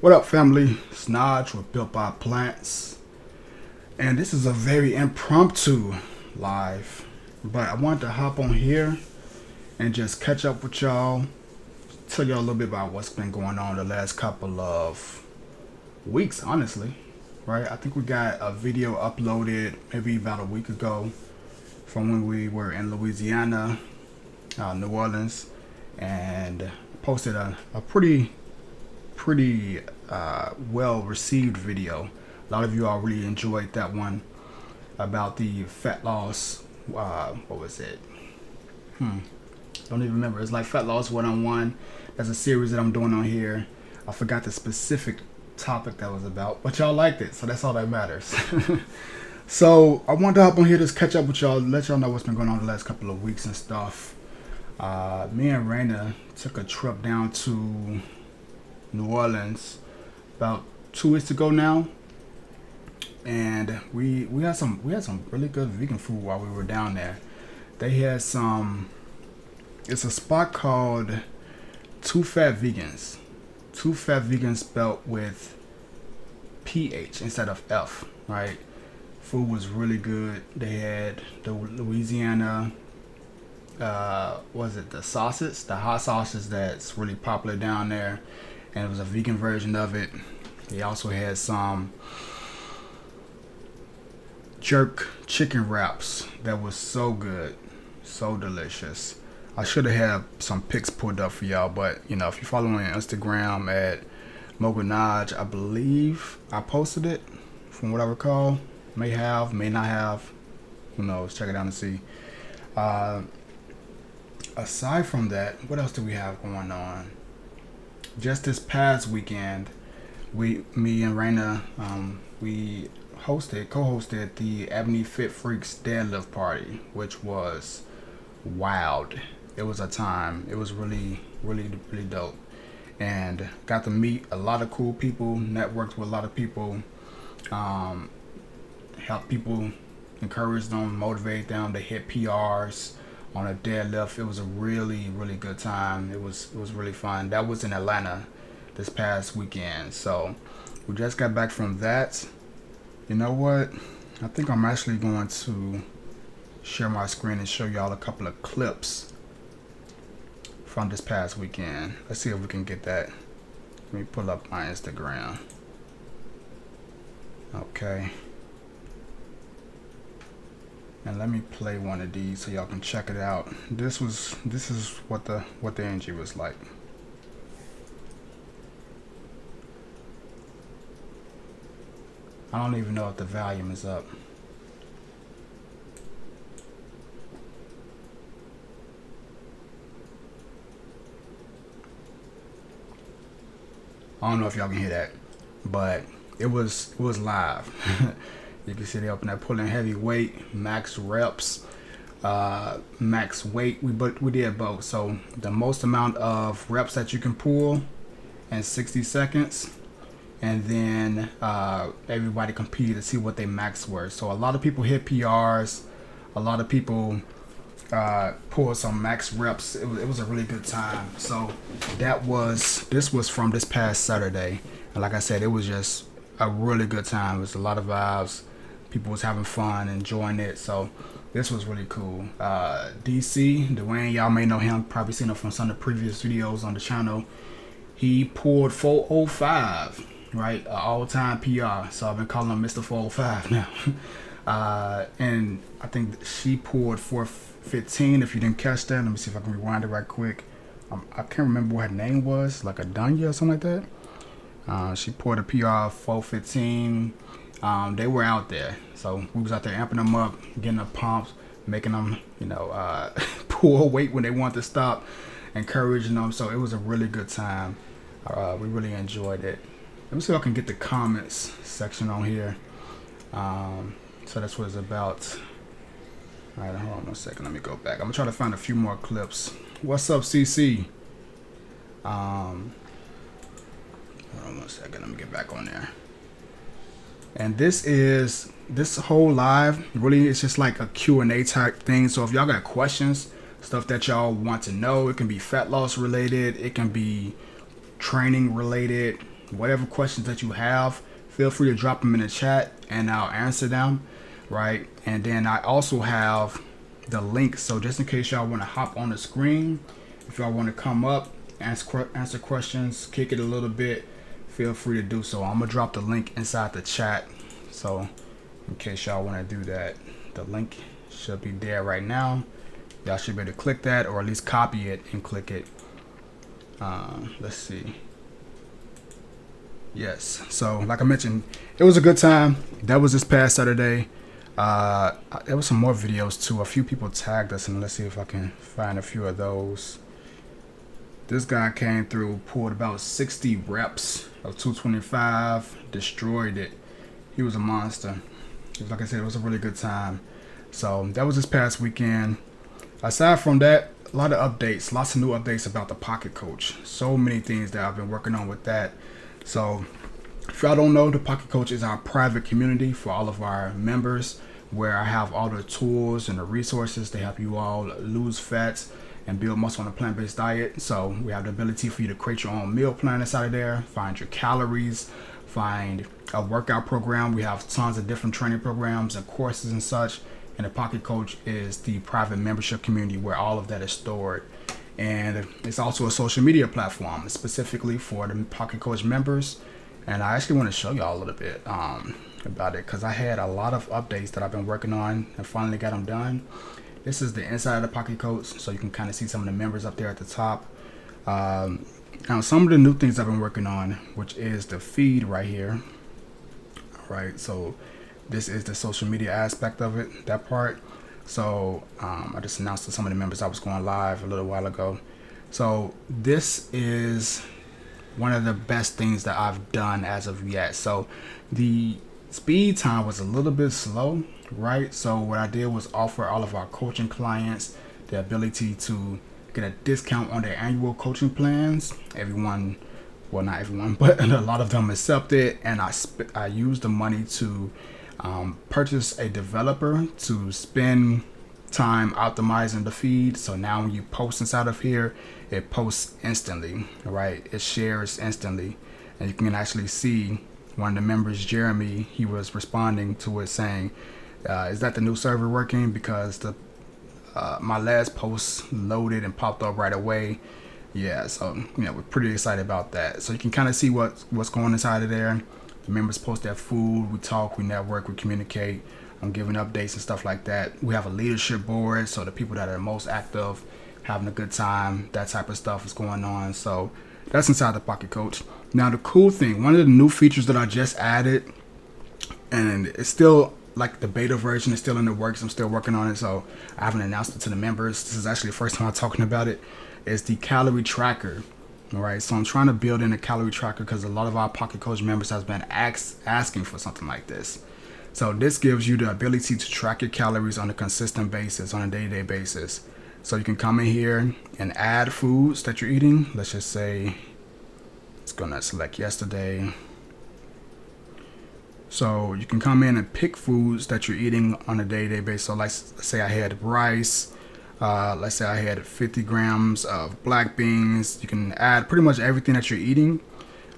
What up, family? Snodge with Built by Plants, and this is a very impromptu live, but I wanted to hop on here and just catch up with y'all, tell y'all a little bit about what's been going on the last couple of weeks, honestly. Right? I think we got a video uploaded maybe about a week ago from when we were in Louisiana, New Orleans, and posted a pretty well received video. A lot of you all really enjoyed that one about the fat loss. What was it? Don't even remember. It's like Fat Loss One-on-One. That's a series that I'm doing on here. I forgot the specific topic that was about, but y'all liked it, so that's all that matters. So I wanted to hop on here, just catch up with y'all, let y'all know what's been going on the last couple of weeks and stuff. Me and Raina took a trip down to New Orleans about 2 weeks ago now, and we had some really good vegan food while we were down there. They had some. It's a spot called Two Fat Vegans. Two Fat Vegans spelled with PH instead of F. Right. Food was really good. They had the Louisiana. Was it the sausage? The hot sausage that's really popular down there, and it was a vegan version of it. They also had some jerk chicken wraps that was so good, so delicious. I should have had some pics pulled up for y'all, but if you follow me on Instagram at Moganaj, I believe I posted it from what I recall. May have, may not have. Who knows? Check it out and see. Aside from that, what else do we have going on? Just this past weekend, me and Raina, we co-hosted the Ebony Fit Freaks deadlift party, which was wild. It was a time. It was really dope, and got to meet a lot of cool people, networked with a lot of people, help people, encourage them, motivate them to hit PRs on a deadlift. It was a really good time. It was really fun. That was in Atlanta this past weekend. So we just got back from that. You know what? I think I'm actually going to share my screen and show y'all a couple of clips from this past weekend. Let's see if we can get that. Let me pull up my Instagram. Okay. And let me play one of these so y'all can check it out. This is what the energy was like. I don't even know if the volume is up. I don't know if y'all can hear that, but it was live. You can see they up in there pulling heavy weight, max reps, max weight. We did both. So the most amount of reps that you can pull in 60 seconds, and then everybody competed to see what they max were. So a lot of people hit PRs, a lot of people pulled some max reps. It was a really good time. So this was from this past Saturday, and like I said, it was just a really good time. It was a lot of vibes. People was having fun, enjoying it. So this was really cool. DC Dwayne, y'all may know him, probably seen him from some of the previous videos on the channel. He pulled 405, right, all-time PR. So I've been calling him Mr. 405 now. And I think she pulled 415. If you didn't catch that, let me see if I can rewind it right quick. I can't remember what her name was, like a Tonja or something like that. She pulled a PR 415. They were out there, so we was out there amping them up, getting them pumped, making them, pull weight when they want to stop, encouraging them. So it was a really good time. We really enjoyed it. Let me see if I can get the comments section on here. So that's what it's about. All right, hold on a second. Let me go back. I'm gonna try to find a few more clips. What's up, CC? Hold on 1 second. Let me get back on there. And this whole live really is just like a Q&A type thing. So if y'all got questions, stuff that y'all want to know, it can be fat loss related, it can be training related, whatever questions that you have, feel free to drop them in the chat and I'll answer them, right? And then I also have the link, so just in case y'all want to hop on the screen, if y'all want to come up, answer questions, kick it a little bit, feel free to do so. I'm gonna drop the link inside the chat, so in case y'all want to do that, the link should be there right now. Y'all should be able to click that, or at least copy it and click it. Let's see. Yes, so like I mentioned, it was a good time. That was this past Saturday. There was some more videos too. A few people tagged us, and let's see if I can find a few of those. This guy came through, pulled about 60 reps of 225, destroyed it. He was a monster. Like I said, it was a really good time. So that was this past weekend. Aside from that, a lot of updates, lots of new updates about the Pocket Coach. So many things that I've been working on with that. So if y'all don't know, the Pocket Coach is our private community for all of our members, where I have all the tools and the resources to help you all lose fats and build muscle on a plant-based diet. So we have the ability for you to create your own meal plan inside of there, find your calories, find a workout program. We have tons of different training programs and courses and such. And the Pocket Coach is the private membership community where all of that is stored. And it's also a social media platform specifically for the Pocket Coach members. And I actually want to show y'all a little bit about it, because I had a lot of updates that I've been working on and finally got them done. This is the inside of the Pocket Coach, so you can kind of see some of the members up there at the top. Now some of the new things I've been working on, which is the feed right here. All right, so this is the social media aspect of it, that part. So I just announced to some of the members I was going live a little while ago. So this is one of the best things that I've done as of yet. So the speed time was a little bit slow, right? So what I did was offer all of our coaching clients the ability to get a discount on their annual coaching plans. Everyone, well, not everyone, but a lot of them accepted, and I used the money to purchase a developer to spend time optimizing the feed. So now when you post inside of here, it posts instantly, right? It shares instantly, and you can actually see one of the members, Jeremy, he was responding to it saying, is that the new server working? Because the my last post loaded and popped up right away. Yeah, so we're pretty excited about that. So you can kind of see what's going inside of there. The members post their food, we talk, we network, we communicate. I'm giving updates and stuff like that. We have a leadership board, so the people that are most active, having a good time, that type of stuff is going on. So that's inside the Pocket Coach. Now the cool thing, one of the new features that I just added, and it's still like the beta version is still in the works, I'm still working on it, so I haven't announced it to the members. This is actually the first time I'm talking about it, is the calorie tracker. All right, so I'm trying to build in a calorie tracker because a lot of our Pocket Coach members has been asking for something like this. So this gives you the ability to track your calories on a consistent basis, on a day-to-day basis. So you can come in here and add foods that you're eating. Let's just say it's gonna select yesterday. So you can come in and pick foods that you're eating on a day-to-day basis. So let's say I had rice. Let's say I had 50 grams of black beans. You can add pretty much everything that you're eating,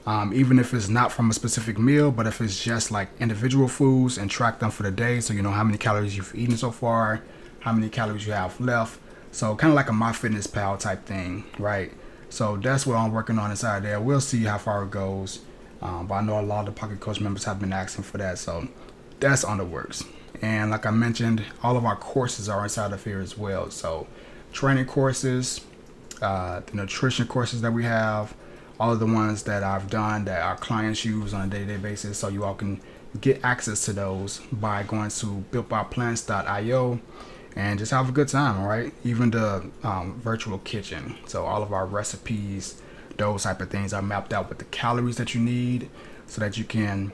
even if it's not from a specific meal, but if it's just like individual foods, and track them for the day, so you know how many calories you've eaten so far, how many calories you have left. So kind of like a MyFitnessPal type thing, right? So that's what I'm working on inside there. We'll see how far it goes, but I know a lot of the Pocket Coach members have been asking for that, so that's on the works. And like I mentioned, all of our courses are inside of here as well. So training courses, the nutrition courses that we have, all of the ones that I've done that our clients use on a day-to-day basis. So you all can get access to those by going to builtbyplants.io and just have a good time, all right? Even the virtual kitchen. So all of our recipes, those type of things are mapped out with the calories that you need so that you can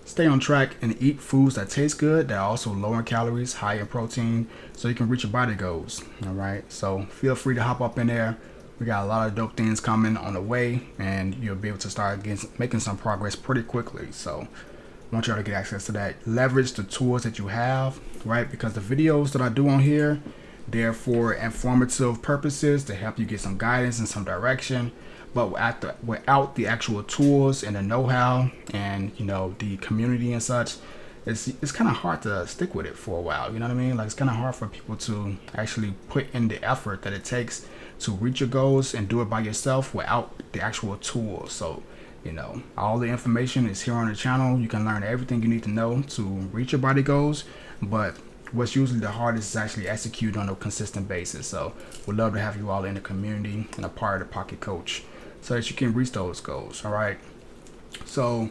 stay on track and eat foods that taste good, that are also low in calories, high in protein, so you can reach your body goals. All right, so feel free to hop up in there. We got a lot of dope things coming on the way, and you'll be able to start making some progress pretty quickly. So I want y'all to get access to that. Leverage the tools that you have, right? Because the videos that I do on here, they're for informative purposes to help you get some guidance and some direction. but without the actual tools and the know-how and the community and such, it's kind of hard to stick with it for a while. You know what I mean? Like, it's kind of hard for people to actually put in the effort that it takes to reach your goals and do it by yourself without the actual tools. So, all the information is here on the channel. You can learn everything you need to know to reach your body goals, but what's usually the hardest is actually execute on a consistent basis. So we'd love to have you all in the community and a part of the Pocket Coach so that you can reach those goals. All right. So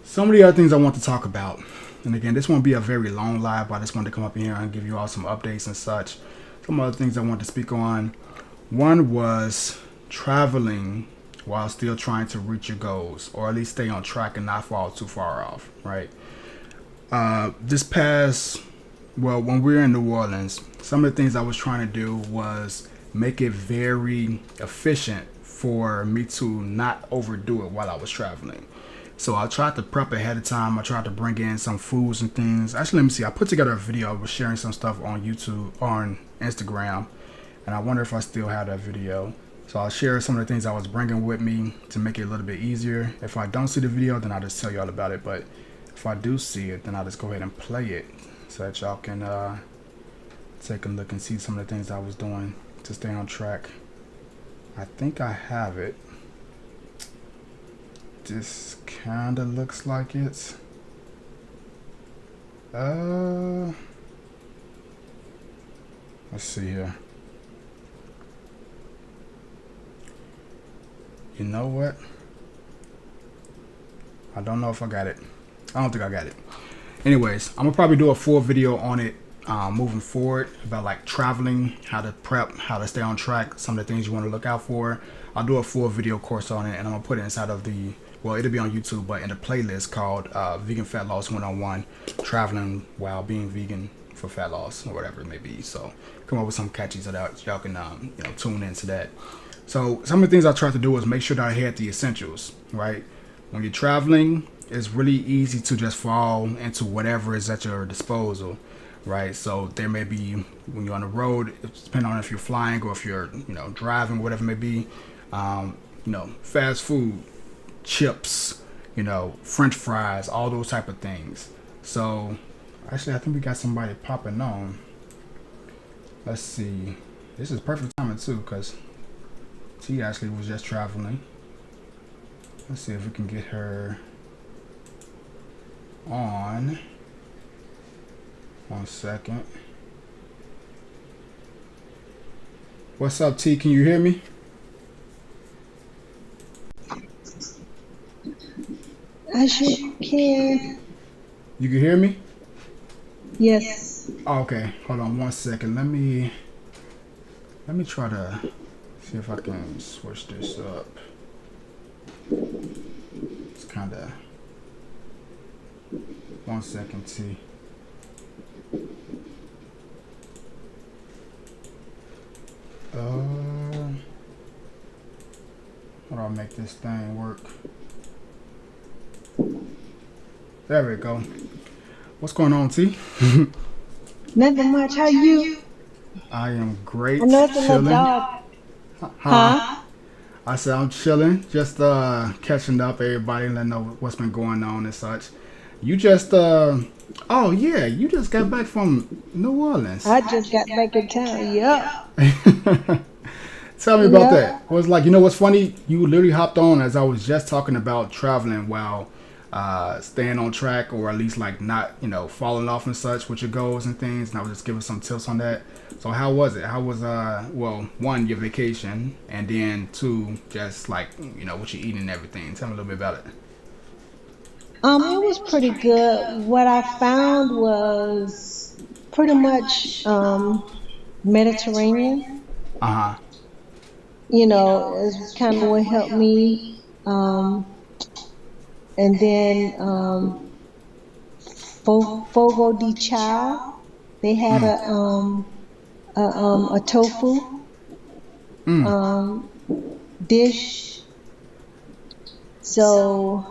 some of the other things I want to talk about, and again, this won't be a very long live, but I just wanted to come up in here and give you all some updates and such. Some other things I want to speak on. One was traveling while still trying to reach your goals, or at least stay on track and not fall too far off, right? When we were in New Orleans, some of the things I was trying to do was make it very efficient for me to not overdo it while I was traveling. So I tried to prep ahead of time. I tried to bring in some foods and things. Actually, let me see. I put together a video. I was sharing some stuff on YouTube, on Instagram, and I wonder if I still have that video. So I'll share some of the things I was bringing with me to make it a little bit easier. If I don't see the video, then I'll just tell you all about it. But if I do see it, then I'll just go ahead and play it so that y'all can take a look and see some of the things I was doing to stay on track. I think I have it. This kind of looks like it. Let's see here. You know what? I don't know if I got it. I don't think I got it. Anyways, I'm gonna probably do a full video on it moving forward about like traveling, how to prep, how to stay on track, some of the things you want to look out for. I'll do a full video course on it, and I'm gonna put it inside of it'll be on YouTube, but in a playlist called Vegan Fat Loss 101, traveling while being vegan for fat loss, or whatever it may be. So come up with some catchy so that y'all can tune into that. So some of the things I try to do is make sure that I had the essentials, right? When you're traveling, it's really easy to just fall into whatever is at your disposal, right? So there may be, when you're on the road, depending on if you're flying or if you're driving, whatever it may be, fast food, chips, French fries, all those type of things. So actually, I think we got somebody popping on. Let's see. This is perfect timing too, because T actually was just traveling. Let's see if we can get her on. 1 second. What's up, T? Can you hear me? I sure can. You can hear me? Yes. Oh, okay. Hold on 1 second. Let me try to see if I can switch this up. It's kind of 1 second, T. How do I make this thing work? There we go. What's going on, T? Nothing much. How you? I am great. I know it's a little Chilling. dog. Huh? I said I'm chilling, just catching up everybody, letting know what's been going on and such. You just oh yeah, you just got back from New Orleans. I just got back in town. Yup. Tell me about that. It was like, what's funny? You literally hopped on as I was just talking about traveling while staying on track, or at least like not, falling off and such with your goals and things. And I was just giving some tips on that. So how was it? How was one, your vacation, and then two, just like what you eating and everything. Tell me a little bit about it. It was pretty good. What I found was pretty much Mediterranean. It's kind of what helped me. And then Fogo de Chao, they had a tofu dish. So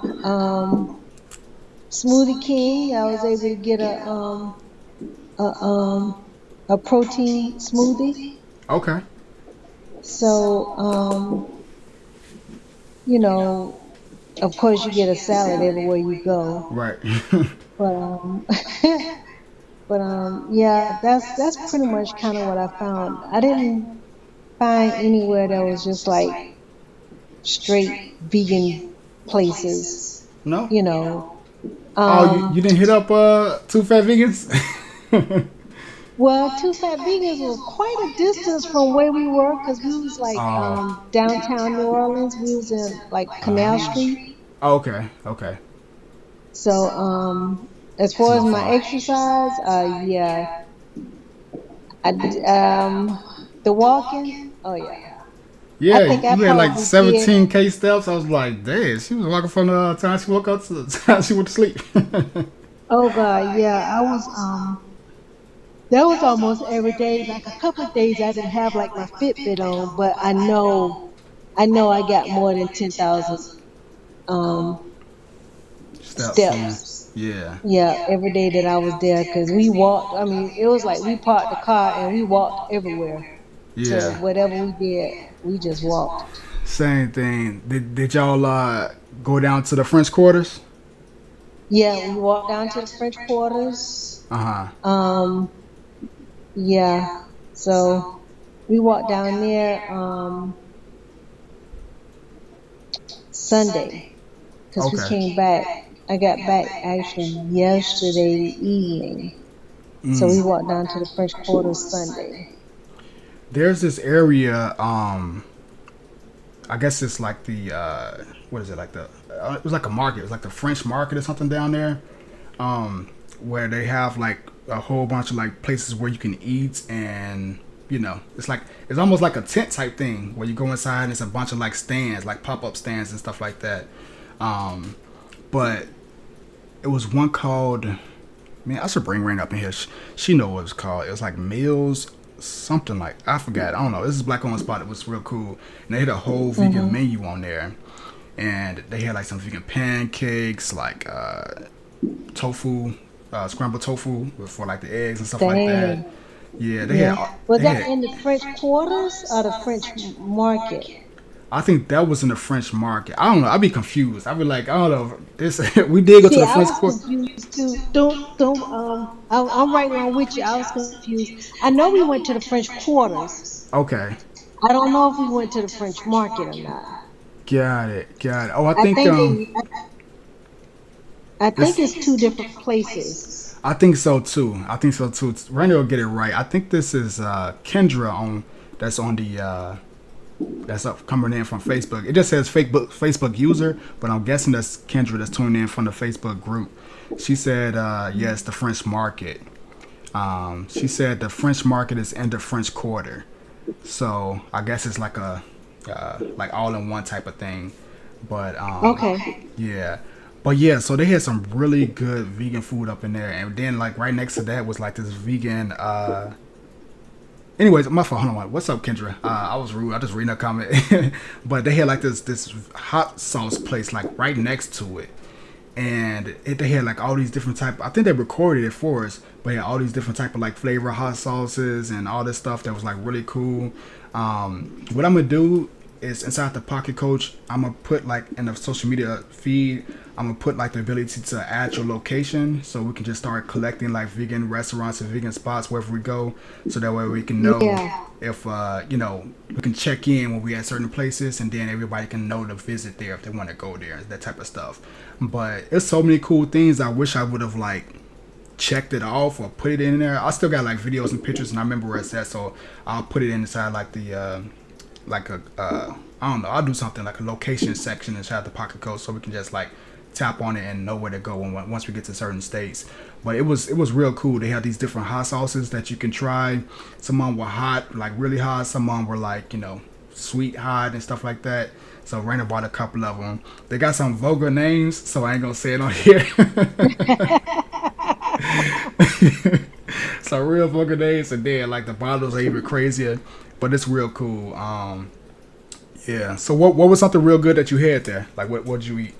Smoothie King, I was able to get a protein smoothie. Okay. So you know, of course you get a salad everywhere you go. Right. But but yeah, that's pretty much kind of what I found. I didn't find anywhere that was just like straight vegan places, No. you know. Oh, you didn't hit up Two Fat Vegans? Well, Two Fat Vegans was quite a distance from where we were because we was like Oh. downtown New Orleans. We was in like Canal Street. Okay. Okay. So as far Too as my far. exercise, yeah, the walking, oh yeah, I Yeah, think I you had like probably did. 17K steps. I was like, damn, she was walking from the time she woke up to the time she went to sleep. Oh God, yeah, I was that was almost every day. Like a couple of days I didn't have like my Fitbit on, but I know I got more than 10,000 um Steps in. steps. Yeah. Yeah, every day that I was there because we walked. I mean, it was like we parked the car and we walked everywhere to Yeah. whatever we did. We just walked. Same thing. Did y'all go down to the French Quarters? Yeah, we walked down to the French Quarters. Uh huh. Um, yeah, so we walked down there Sunday because we Okay. came back. I got back actually yesterday evening. So we Mm. walked down to the French Quarter Sunday. There's this area. I guess it's like the what is it like the? It was like a market. It was like the French market or something down there. Where they have like a whole bunch of like places where you can eat and it's like it's almost like a tent type thing where you go inside and it's a bunch of like stands, like pop up stands and stuff like that. But it was one called, man, I should bring Rain up in here. She know what it was called. It was like Meals something, like I forgot. I don't know. This is black on spot. It was real cool. And they had a whole vegan Hmm. menu on there, and they had like some vegan pancakes, like tofu, scrambled tofu for like the eggs and stuff like that. Dang. Yeah, they Yeah. had. Was They that had. in the French Quarters or the French Market? I think that was in the French market. I don't know. I'd be confused. I'd be like, I don't know. This we did go to See, the I French was Quarter. confused too. Don't I'm right along with you. I was confused. I know we went to the French Quarters. Okay, I don't know if we went to the French Market or not. got it, got it. Oh, I I think think they I think this. it's two different places. I think so too. I think so too. Randy will get it right. I think this is Kendra on that's on the that's up coming in from Facebook. It just says Facebook user, but I'm guessing that's Kendra that's tuning in from the Facebook group. She said yes, the French market. She said the French market is in the French Quarter, so I guess it's like a like all in one type of thing. But Okay. yeah, but yeah, so they had some really good vegan food up in there, and then like right next to that was like this vegan. Anyways, my fault. Hold on. What's up, Kendra? I was rude. I just reading a comment, but they had like this hot sauce place like right next to it, and they had like all these different type. I think they recorded it for us, but had all these different type of like flavor hot sauces and all this stuff that was like really cool. What I'm gonna do is inside the Pocket Coach, I'm gonna put like in the social media feed. I'm gonna put like the ability to add your location, so we can just start collecting like vegan restaurants and vegan spots wherever we go, so that way we can know Yeah. if we can check in when we at certain places, and then everybody can know to visit there if they want to go there, that type of stuff. But it's so many cool things. I wish I would have like checked it off or put it in there. I still got like videos and pictures, and I remember where it's at, so I'll put it inside like the like a I don't know. I'll do something like a location section inside the Pocket Code, so we can just like tap on it and know where to go once we get to certain states. But it was real cool. They had these different hot sauces that you can try. Some of them were hot, like really hot. Some of them were like sweet hot and stuff like that. So Raina bought a couple of them. They got some vulgar names, so I ain't gonna say it on here. So real vulgar names, and then like the bottles are even crazier. But it's real cool. Yeah. So what was something real good that you had there? Like what did you eat?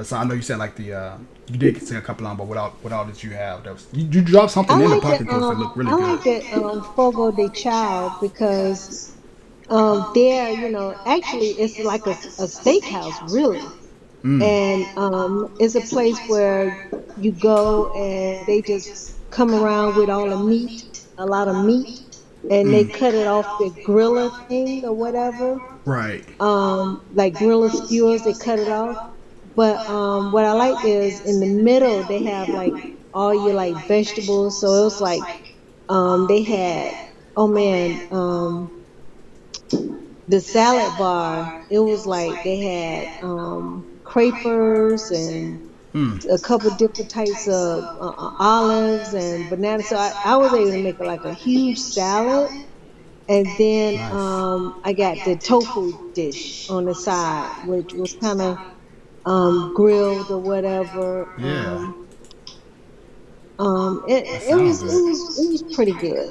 So I know you said like the you did say a couple of them, but what all did you have? That was you dropped I something in the like that Pocket Coast that looked really I like good. that Fogo de Chao because there, actually it's like a steakhouse, really. Mm. And it's a place where you go and they just come around with all the meat, a lot of meat, and they Mm. cut it off the griller thing or whatever, Right. like griller skewers, they cut it off. But what I like is in the middle they have like all your like vegetables. So it was like they had, oh man, the salad bar. It was like they had crepers and Mm. a couple different types of olives and bananas. So I was able to make like a huge salad. And then Nice. I got the tofu dish on the side, which was kind of grilled or whatever. Yeah. It was pretty good.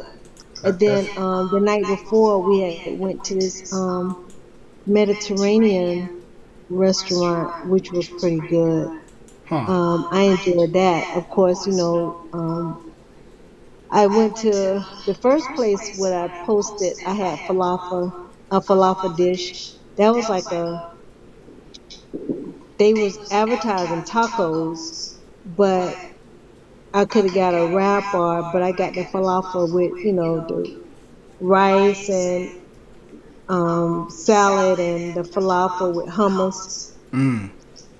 And then That's the night before we had went to this Mediterranean restaurant, which was pretty good. huh. I enjoyed that. Of course, I went to the first place where I posted. I had a falafel dish. That was like they was advertising tacos, but I could have got a wrap or, but I got the falafel with, the rice and salad and the falafel with hummus. Mm.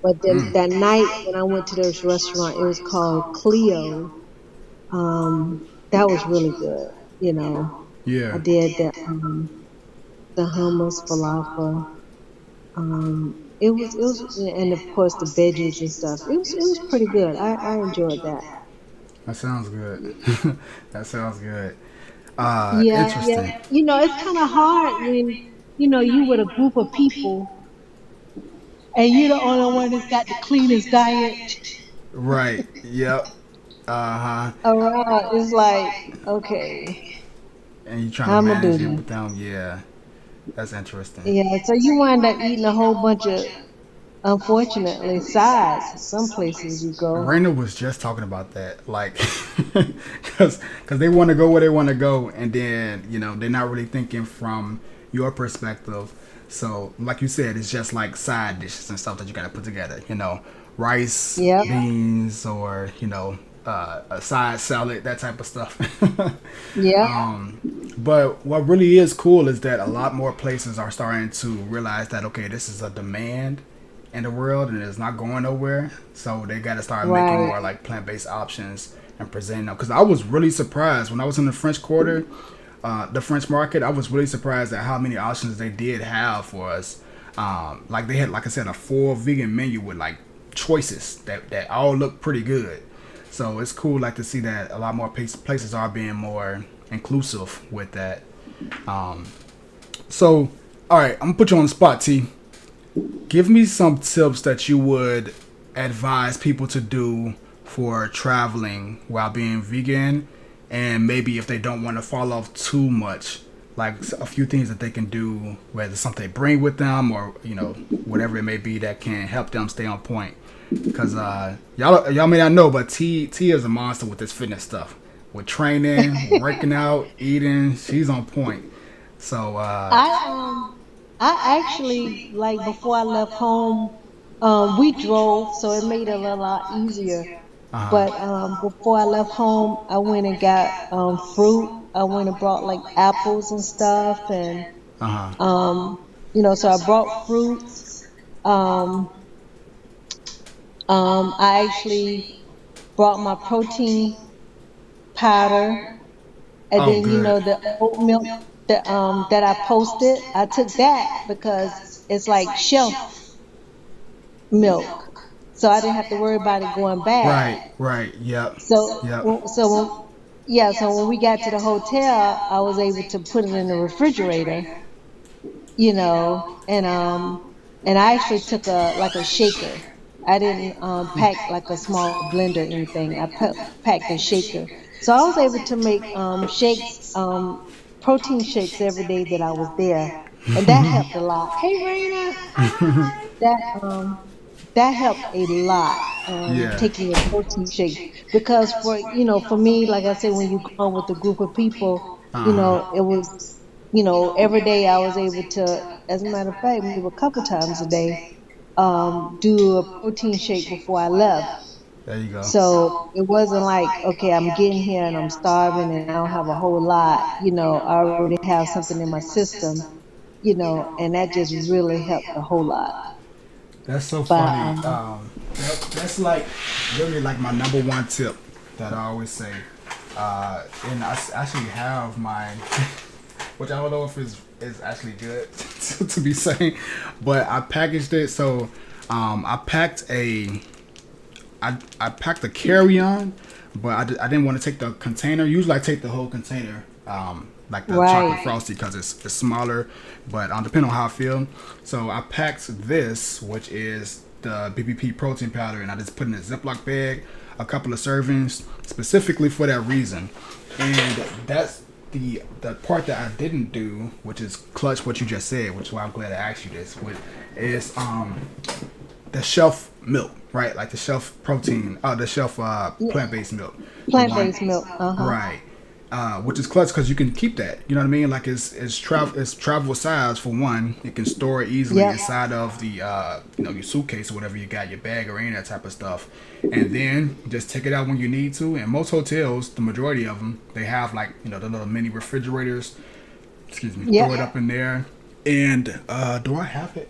But then Mm. that night when I went to this restaurant, it was called Clio. That was really good. I Yeah. did the hummus falafel. It was, and of course the veggies and stuff. It was pretty good. I enjoyed that. That sounds good. That sounds good. Yeah, yeah. Interesting. It's kind of hard when you with a group of people and you're the only one that's got the cleanest diet Right. Yep. Uh huh. around. It's like, okay, And you trying to how am I do manage it this? with them. Yeah. That's interesting. Yeah, so you wind up eating a whole bunch of, unfortunately, sides. Some places you go. Raina was just talking about that, like, because they want to go where they want to go, and then they're not really thinking from your perspective. So, like you said, it's just like side dishes and stuff that you got to put together. Rice, Yep, beans, or a side salad, that type of stuff. yep, But what really is cool is that a lot more places are starting to realize that okay, this is a demand in the world and it's not going nowhere. So they got to start making right. more like plant-based options and presenting them. Because I was really surprised when I was in the French Quarter, the French market. I was really surprised at how many options they did have for us. Like they had, like I said, a full vegan menu with like choices that all look pretty good. So it's cool, like to see that a lot more places are being more inclusive with that. Um, so, all right, I'm gonna put you on the spot, T. Give me some tips that you would advise people to do for traveling while being vegan, and maybe if they don't want to fall off too much, like a few things that they can do, whether it's something they bring with them or whatever it may be that can help them stay on point. Cause y'all may not know, but T is a monster with this fitness stuff, with training, working out, eating. She's on point. So I I actually like before I left home, we drove, so it made it a lot easier. uh But before I left home, I went and got fruit. I went and brought like apples and stuff, and uh so I brought fruits. Um, I actually brought my protein powder, and oh then good. the oat milk that I posted. I took that because it's like shelf milk, so I didn't have to worry about it going bad. Right, right. Yep, So, yep. yeah, so when we got to the hotel, I was able to put it in the refrigerator, and I actually took a like a shaker. I didn't pack like a small blender or anything. I packed a shaker, so I was able to make shakes, protein shakes every day that I was there, and that helped a lot. Hey, Raina, that that helped a lot. Yeah. Taking your protein shakes because for me, like I said, when you go with a group of people, Uh huh. it was every day I was able to, as a matter of fact, maybe a couple times a day, do a protein shake before I left. There you go. So it wasn't like, okay, I'm getting here and I'm starving and I don't have a whole lot, I already have something in my system, and that just really helped a whole lot. That's so But funny. That's like really like my number one tip that I always say. And actually have mine, which I don't know if is actually good to be saying, but I packaged it. So I packed I packed a carry on, but I didn't want to take the container. Usually I take the whole container, like the chocolate right. frosty, because it's smaller. But depending on how I feel, so I packed this, which is the BBP protein powder, and I just put in a Ziploc bag, a couple of servings, specifically for that reason. And that's the part that I didn't do, which is clutch what you just said, which is why I'm glad I asked you this. With is the shelf milk, right? Like the shelf protein, the shelf Yeah, plant-based milk, the one, plant-based milk. Uh-huh. right? Which is clutch because you can keep that. You know what I mean? Like it's travel size for one. You can store it easily Yep. inside of the your suitcase or whatever you got, your bag or any of that type of stuff. And then just take it out when you need to. And most hotels, the majority of them, they have like the little mini refrigerators. Excuse me. Yep. Throw it up in there. And do I have it?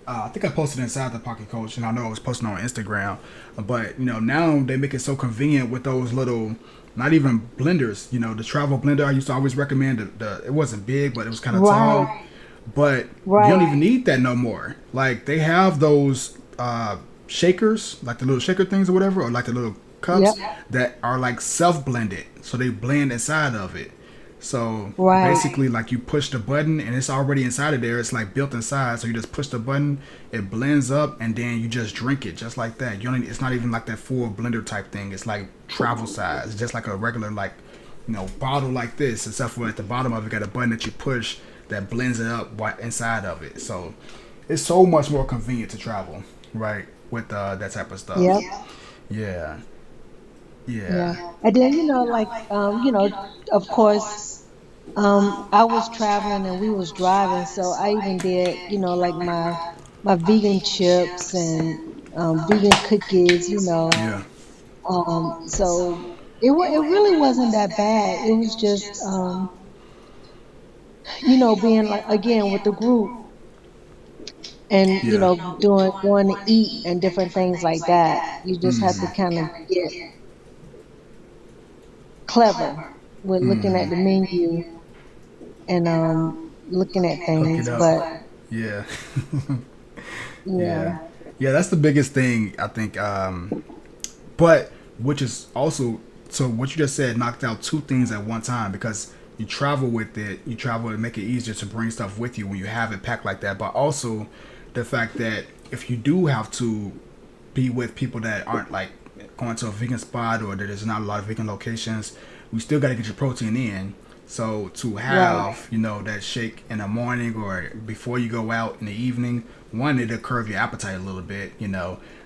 I think I posted inside the Pocket Coach, and I know I was posting on Instagram. But now they make it so convenient with those little, not even blenders. The travel blender I used to always recommend. It wasn't big, but it was kind of tall. Right. But you don't Right. even need that no more. Like they have those shakers, like the little shaker things or whatever, or like the little cups Yep. that are like self blended, so they blend inside of it. So Right. basically, like you push the button and it's already inside of there. It's like built inside. So you just push the button, it blends up, and then you just drink it just like that. You don't. It's not even like that full blender type thing. It's like travel size. It's just like a regular like bottle like this, except for at the bottom of it got a button that you push that blends it up right inside of it. So it's so much more convenient to travel, right? With that type of stuff. Yep. Yeah, Yeah. yeah, And then, like, of course, I was traveling and we was driving, so I even did, like my vegan chips and vegan cookies, yeah, so it really wasn't that bad. It was just being like again with the group and yeah. doing going to eat and different things like that. You just have to kind of get clever with looking at the menu and looking at Hook it things. up. But Yeah. yeah, Yeah, yeah, that's the biggest thing I think. But which is also, so what you just said knocked out two things at one time, because you travel with it, you travel and make it easier to bring stuff with you when you have it packed like that. But also the fact that if you do have to be with people that aren't like going to a vegan spot or that there's not a lot of vegan locations, we still got to get your protein in. So to right. have, that shake in the morning or before you go out in the evening, one, it'll curve your appetite a little bit.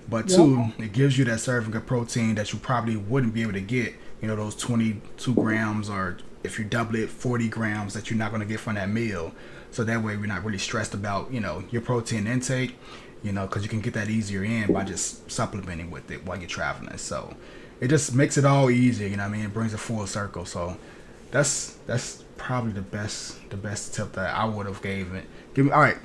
But Yep. two, it gives you that serving of protein that you probably wouldn't be able to get, those 22 grams, or if you double it, 40 grams that you're not going to get from that meal. So that way we're not really stressed about, your protein intake, because you can get that easier in by just supplementing with it while you're traveling. So it just makes it all easier, you know what I mean? It brings it full circle. So that's probably the best tip that I would have gave it. Give me all right.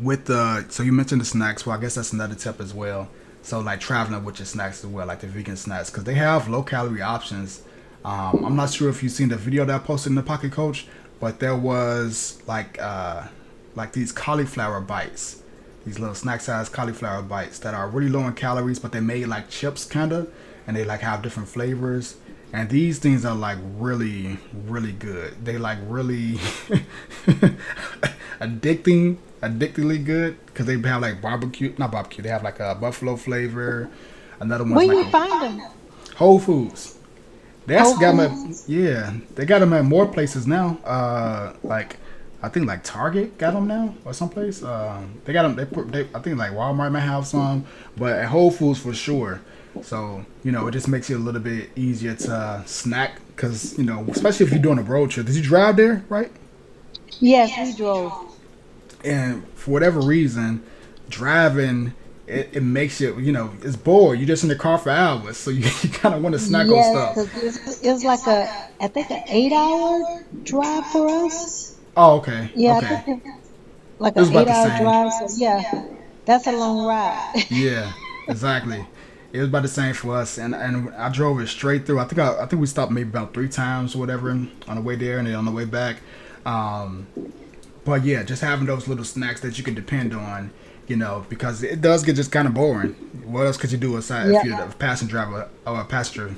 With the so you mentioned the snacks. Well, I guess that's another tip as well. So like traveling with your snacks as well, like the vegan snacks, because they have low calorie options. I'm not sure if you've seen the video that I posted in the Pocket Coach, but there was like these cauliflower bites, these little snack size cauliflower bites that are really low in calories, but they made like chips kinda, and they like have different flavors. And these things are like really, really good. They like really addictingly good, because they have like barbecue, not barbecue. They have like a buffalo flavor. Another one's Where like you a find them? Whole Foods. They Whole actually got them at, Foods. yeah, they got them at more places now. Like I think like Target got them now or someplace. They got them. I think like Walmart might have some, but at Whole Foods for sure. So it just makes it a little bit easier to snack because especially if you're doing a road trip. Did you drive there, right? Yes, we drove. And for whatever reason, driving it makes you it's bored. You're just in the car for hours, so you kind of want to snack on Yes, stuff. because it's like I think an 8 hour drive for us. Oh, okay, Yeah, I okay. think it's like It an was about eight the hour same. drive. So yeah, that's a long ride. Yeah, exactly. It was about the same for us, and I drove it straight through. I think we stopped maybe about 3 times or whatever on the way there and then on the way back. Um, but yeah, just having those little snacks that you can depend on, because it does get just kind of boring. What else could you do aside if Yep. you're a passenger driver or a passenger,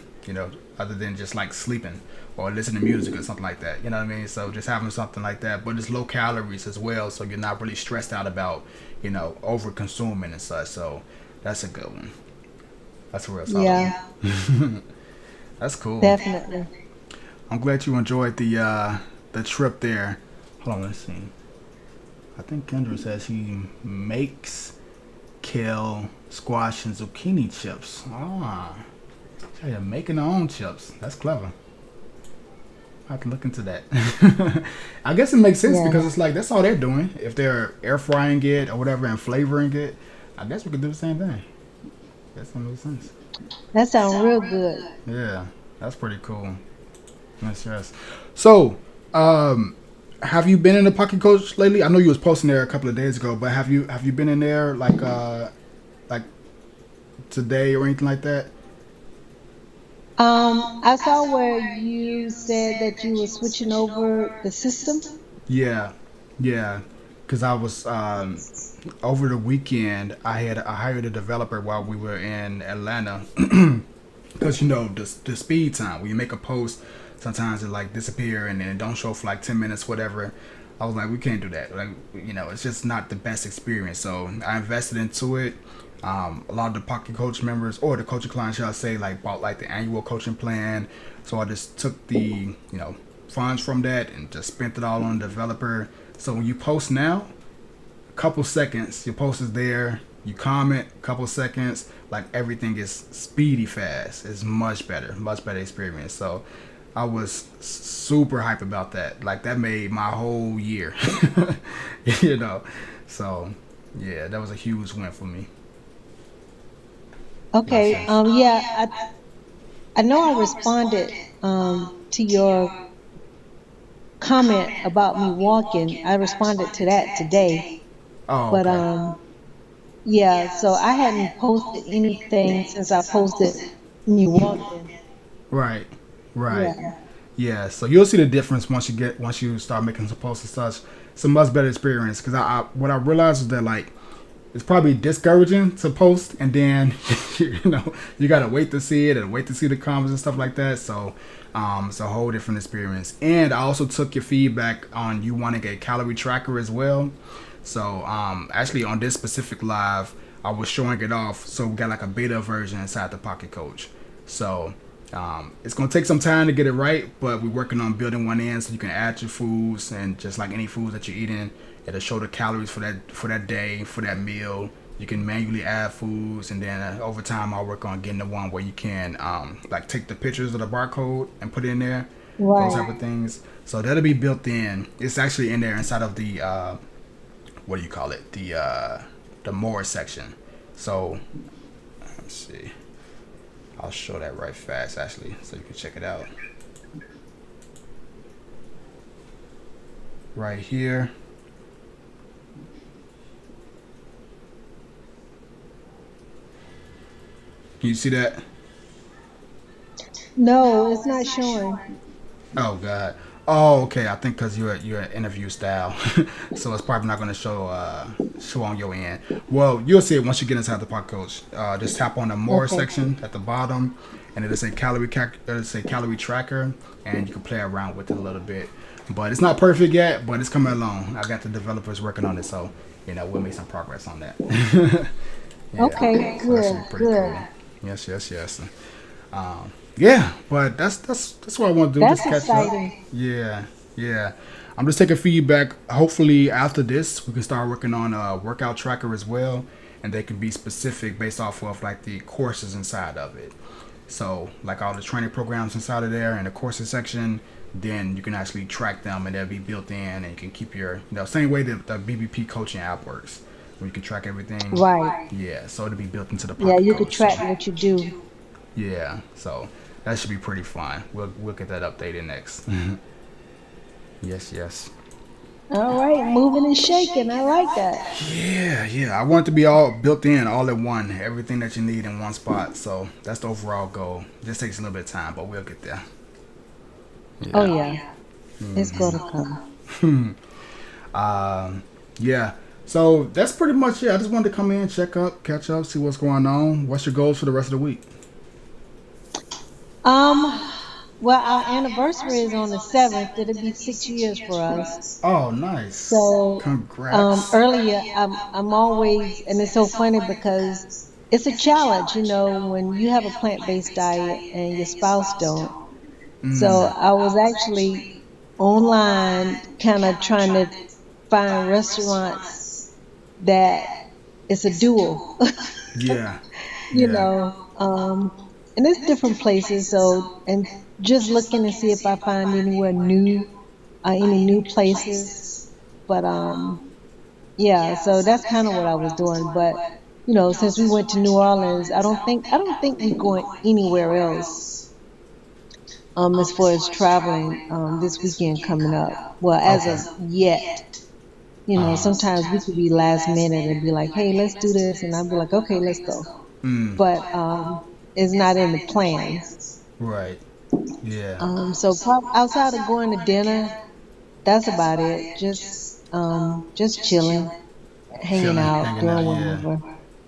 other than just like sleeping or listening to music or something like that. You know what I mean? So just having something like that, but it's low calories as well, so you're not really stressed out about, over consuming and such. So that's a good one. That's a real solid Yeah, one. That's cool. definitely. I'm glad you enjoyed the trip there. Hold on, let's see. I think Kendra says he makes kale, squash, and zucchini chips. Ah, so you're making their own chips. That's clever. I have to look into that. I guess it makes sense Yeah, because it's like that's all they're doing. If they're air frying it or whatever and flavoring it, I guess we could do the same thing. That makes sense. that sounds real good. Yeah, that's pretty cool. Yes, yes. So, have you been in the Pocket Coach lately? I know you was posting there a couple of days ago, but have you been in there like today or anything like that? I saw where you said that you were switching over the system. Yeah, yeah. Because I was over the weekend. I hired a developer while we were in Atlanta. Because the speed time when you make a post, sometimes it like disappear and then it don't show for like 10 minutes, whatever. I was like, we can't do that. Like, it's just not the best experience. So I invested into it. A lot of the Pocket Coach members or the coaching clients, shall I say, like bought like the annual coaching plan. So I just took the funds from that and just spent it all on the developer. So when you post now, couple seconds, your post is there. You comment, couple seconds, like everything is speedy fast. It's much better experience. So I was super hype about that. Like that made my whole year, you know. So yeah, that was a huge win for me. Yes, Okay. yes. Yeah, I know I responded to your comment about me walking. I responded to that today. Oh, But okay. yeah, so I hadn't posted anything since I posted me walking. Right, right. Yeah. Yeah, so you'll see the difference once you start making some posts and such. It's a much better experience because what I realized is that like it's probably discouraging to post and then you gotta wait to see it and wait to see the comments and stuff like that. So it's a whole different experience. And I also took your feedback on you wanting a calorie tracker as well. So actually on this specific live, I was showing it off. So we got like a beta version inside the Pocket Coach. So it's gonna take some time to get it right, but we're working on building one in so you can add your foods and just like any foods that you're eating, it'll show the calories for that day, for that meal. You can manually add foods, and then over time, I'll work on getting the one where you can like take the pictures of the barcode and put it in there, those Right. type of things. So that'll be built in. It's actually in there inside of the what do you call it? The more section. So let's see. I'll show that right fast actually, so you can check it out. Right here. Can you see that? No, it's not showing. Oh God. Oh, okay. I think because you're an interview style, so it's probably not going to show on your end. Well, you'll see it once you get inside the Pocket Coach. Just tap on the more Okay. section at the bottom, and it'll say calorie tracker, and you can play around with it a little bit. But it's not perfect yet, but it's coming along. I got the developers working on it, so we'll make some progress on that. Okay, Yeah, so that should good, be pretty good. cool. Yes, yes, yes. Yeah, but that's what I want to do. Just That's catch up. exciting. Yeah, yeah. I'm just taking feedback. Hopefully, after this, we can start working on a workout tracker as well, and they can be specific based off of like the courses inside of it. So like all the training programs inside of there and the courses section, then you can actually track them and they'll be built in and you can keep your, same way that the BBP coaching app works, where you can track everything. Right. Yeah, so it'll be built into the Yeah, Pocket you could Coach. So track what you do. yeah, so that should be pretty fun. We'll get that updated next. Yes, yes. All right, moving and shaking. I like that. Yeah, yeah. I want it to be all built in, all in one. Everything that you need in one spot. So that's the overall goal. Just takes a little bit of time, but we'll get there. Oh Yeah. yeah, it's gonna come. Um, yeah. So that's pretty much it. I just wanted to come in, check up, catch up, see what's going on. What's your goals for the rest of the week? Um, well, our anniversary is on the 7th. It'll be 6 years for us. Oh, nice. So, Congrats. earlier, I'm always, and it's so funny because it's a challenge, when you have a plant-based diet and your spouse don't. So Mm. I was actually online, kind of trying to find restaurants that it's a duo, Yeah. you Yeah. know, um, and it's different places. So, and just looking to see if I find anywhere new, any new places. But yeah, so that's kind of what I was doing. But since we went to New Orleans, I don't think we're going anywhere else. As far as traveling, this weekend coming up. Well, as Okay. of yet, sometimes we could be last minute and be like, hey, let's do this. And I'll be like, okay, let's go. Mm. But it's not in the plans. Right. Yeah. So outside of going to dinner, that's about it. Just chilling, hanging Chilling, out, hanging out. doing Yeah. whatever.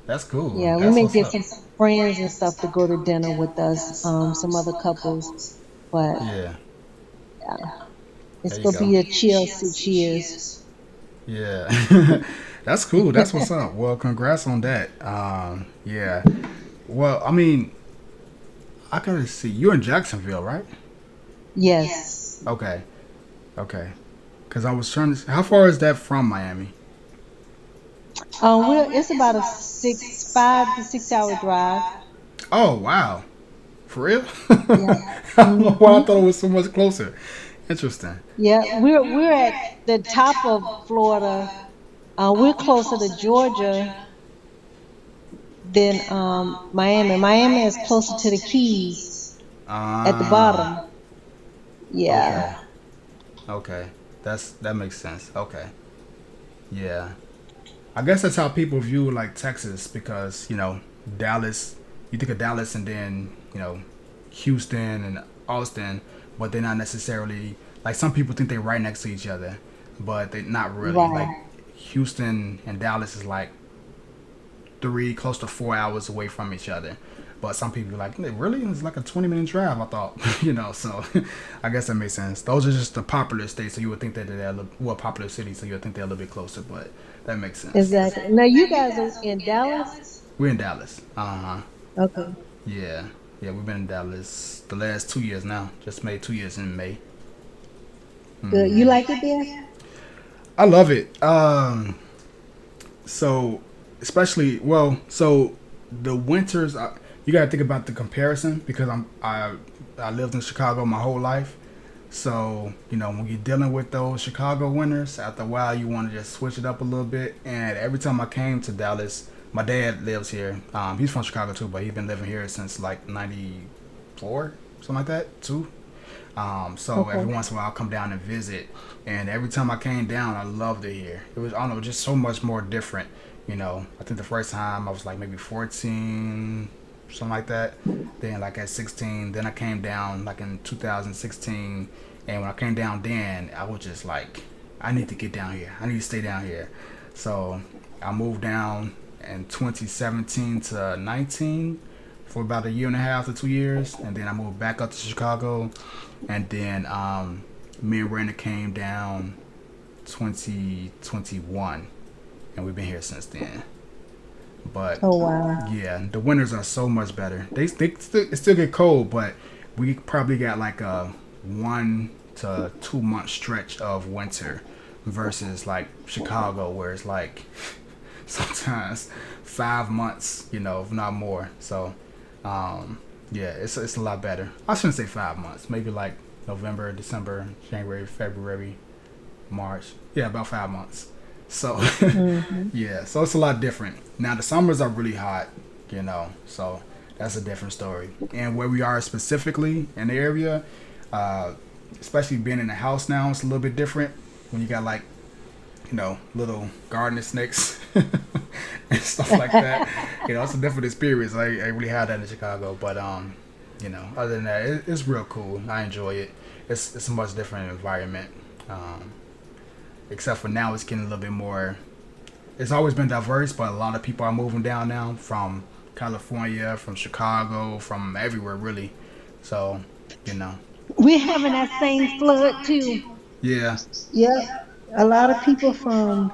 That's cool. Yeah, we That's may what's get up. some friends and stuff to go to dinner with us, some other couples, but Yeah. yeah, There it's you gonna go. be a chill 6 years. Yeah. That's cool. That's what's up. Well, congrats on that. Yeah. Well, I mean, I can see you're in Jacksonville, right? Yes. Okay. Okay. Because I was trying to. How far is that from Miami? It's about a 5 to 6 hour drive. Oh, wow. For real? Yeah. I don't know why I hmm thought it was so much closer. Interesting. Yeah, we're at the top of Florida. We're closer to Georgia than Miami. Miami is closer to the Keys at the Ah. bottom. Yeah. Okay. Okay. That makes sense. Okay. Yeah. I guess that's how people view like Texas because Dallas. You think of Dallas and then Houston and Austin, but they're not necessarily like some people think they're right next to each other, but they're not really. Like Right. Houston and Dallas is like 3, close to 4 hours away from each other. But some people are like, really? It's like a 20-minute drive, I thought. So I guess that makes sense. Those are just the popular states, so you would think that they're popular cities, so you would think they're a little bit closer, but that makes sense. Exactly. Now you guys are in Dallas? We're in Dallas. Uh huh. Okay. Yeah. Yeah, we've been in Dallas the last 2 years now. Just made 2 years in May. Good. You like it there? I love it. So especially so the winters. You gotta think about the comparison because I lived in Chicago my whole life. So when you're dealing with those Chicago winters, after a while you want to just switch it up a little bit. And every time I came to Dallas, my dad lives here. He's from Chicago too, but he's been living here since like '94, something like that, too. So every Okay. once in a while I'll come down and visit. And every time I came down, I loved it here. It was, I don't know, just so much more different. I think the first time I was like maybe 14, something like that. Then like at 16, then I came down like in 2016. And when I came down then, I was just like, I need to get down here. I need to stay down here. So I moved down in 2017 to 19 for about a year and a half to 2 years, and then I moved back up to Chicago, and then me and Brandon came down 2021, and we've been here since then. But Oh wow. yeah, the winters are so much better. It still get cold, but we probably got like a 1 to 2 month stretch of winter versus like Chicago, where it's like sometimes 5 months, if not more. So, Yeah, it's a lot better. I shouldn't say 5 months. Maybe like November, December, January, February, March. Yeah, about 5 months. So Hmm. yeah, so it's a lot different. Now the summers are really hot, so that's a different story. And where we are specifically in the area, uh, especially being in the house now, it's a little bit different. When you got like little gardening snakes and stuff like that. It's a different experience. I really had that in Chicago, but other than that, it's real cool. I enjoy it. It's a much different environment. Um, Except for now, it's getting a little bit more. It's always been diverse, but a lot of people are moving down now from California, from Chicago, from everywhere really. So, you know, We're having that same flood too. yeah, Yep. A lot of people from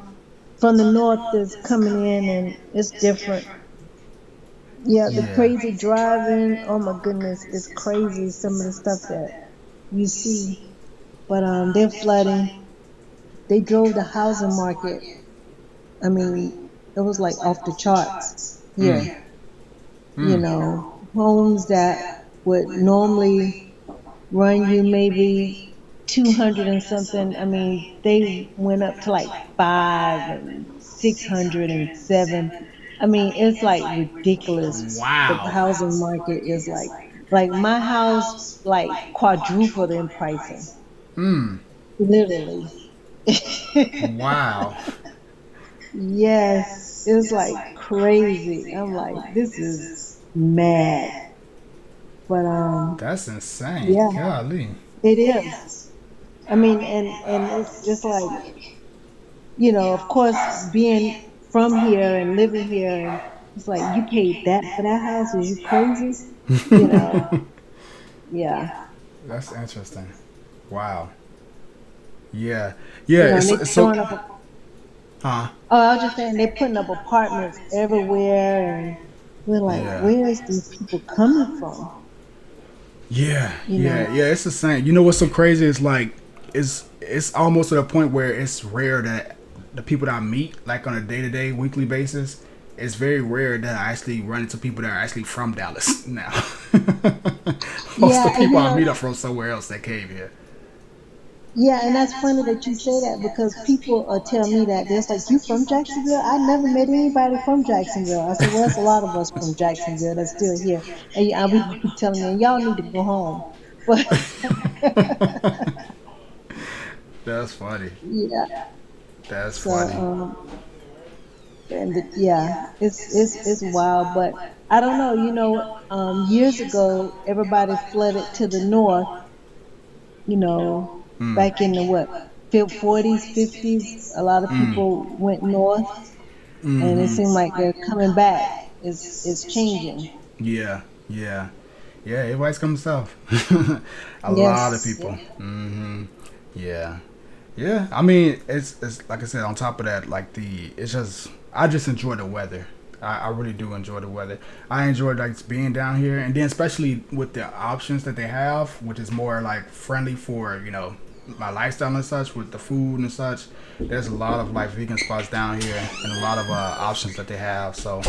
the north is coming in and it's different. Yeah, the yeah. crazy driving. Oh my goodness, it's crazy some of the stuff that you see. But they're flooding. They drove the housing market. I mean, it was like off the charts here. You Mm. know, homes that would normally run you maybe 200 and something. I mean, they went up to like 5 and 607. I mean, it's like ridiculous. The Wow. housing market is like my house, like quadrupled in pricing, Mm. literally. Wow. Yes, it's like crazy. I'm like, this is mad. But That's insane. yeah, Golly. it is. I mean, and it's like, of course, being from here and living here, and it's like you paid that for that house. Is you crazy? You know? Yeah. That's interesting. Wow. Yeah. Yeah. And they So. throwing up. Huh. Oh, I was just saying they putting up apartments everywhere, and we're like, Yeah. where is these people coming from? Yeah, You yeah, know? yeah. It's the same. You know what's so crazy? It's like it's almost to the point where it's rare that the people that I meet, like on a day to day, weekly basis, it's very rare that I actually run into people that are actually from Dallas now. Most of Yeah, the and people I meet are from somewhere else that came here. yeah, and that's funny that you say that because people tell me that they're like, "You from Jacksonville?" I never met anybody from Jacksonville. I said, "Well, it's a lot of us from Jacksonville that's still here," and I'll be telling them, "Y'all need to go home." But That's funny. yeah, That's so funny. yeah, it's wild, but I don't know. Years ago, everybody flooded to the north. You know, Mm. back in the what, 40s, 50s, a lot of people went north, and it Mm-hmm. seemed like they're coming back. It's changing. Yeah, yeah, yeah. Everybody's coming south. A lot of Yes. people. Mm-hmm. Yeah. Yeah, I mean, it's like I said. On top of that, like it's just I just enjoy the weather. I really do enjoy the weather. I enjoy like being down here, and then especially with the options that they have, which is more like friendly for my lifestyle and such with the food and such. There's a lot of like vegan spots down here, and a lot of options that they have. So,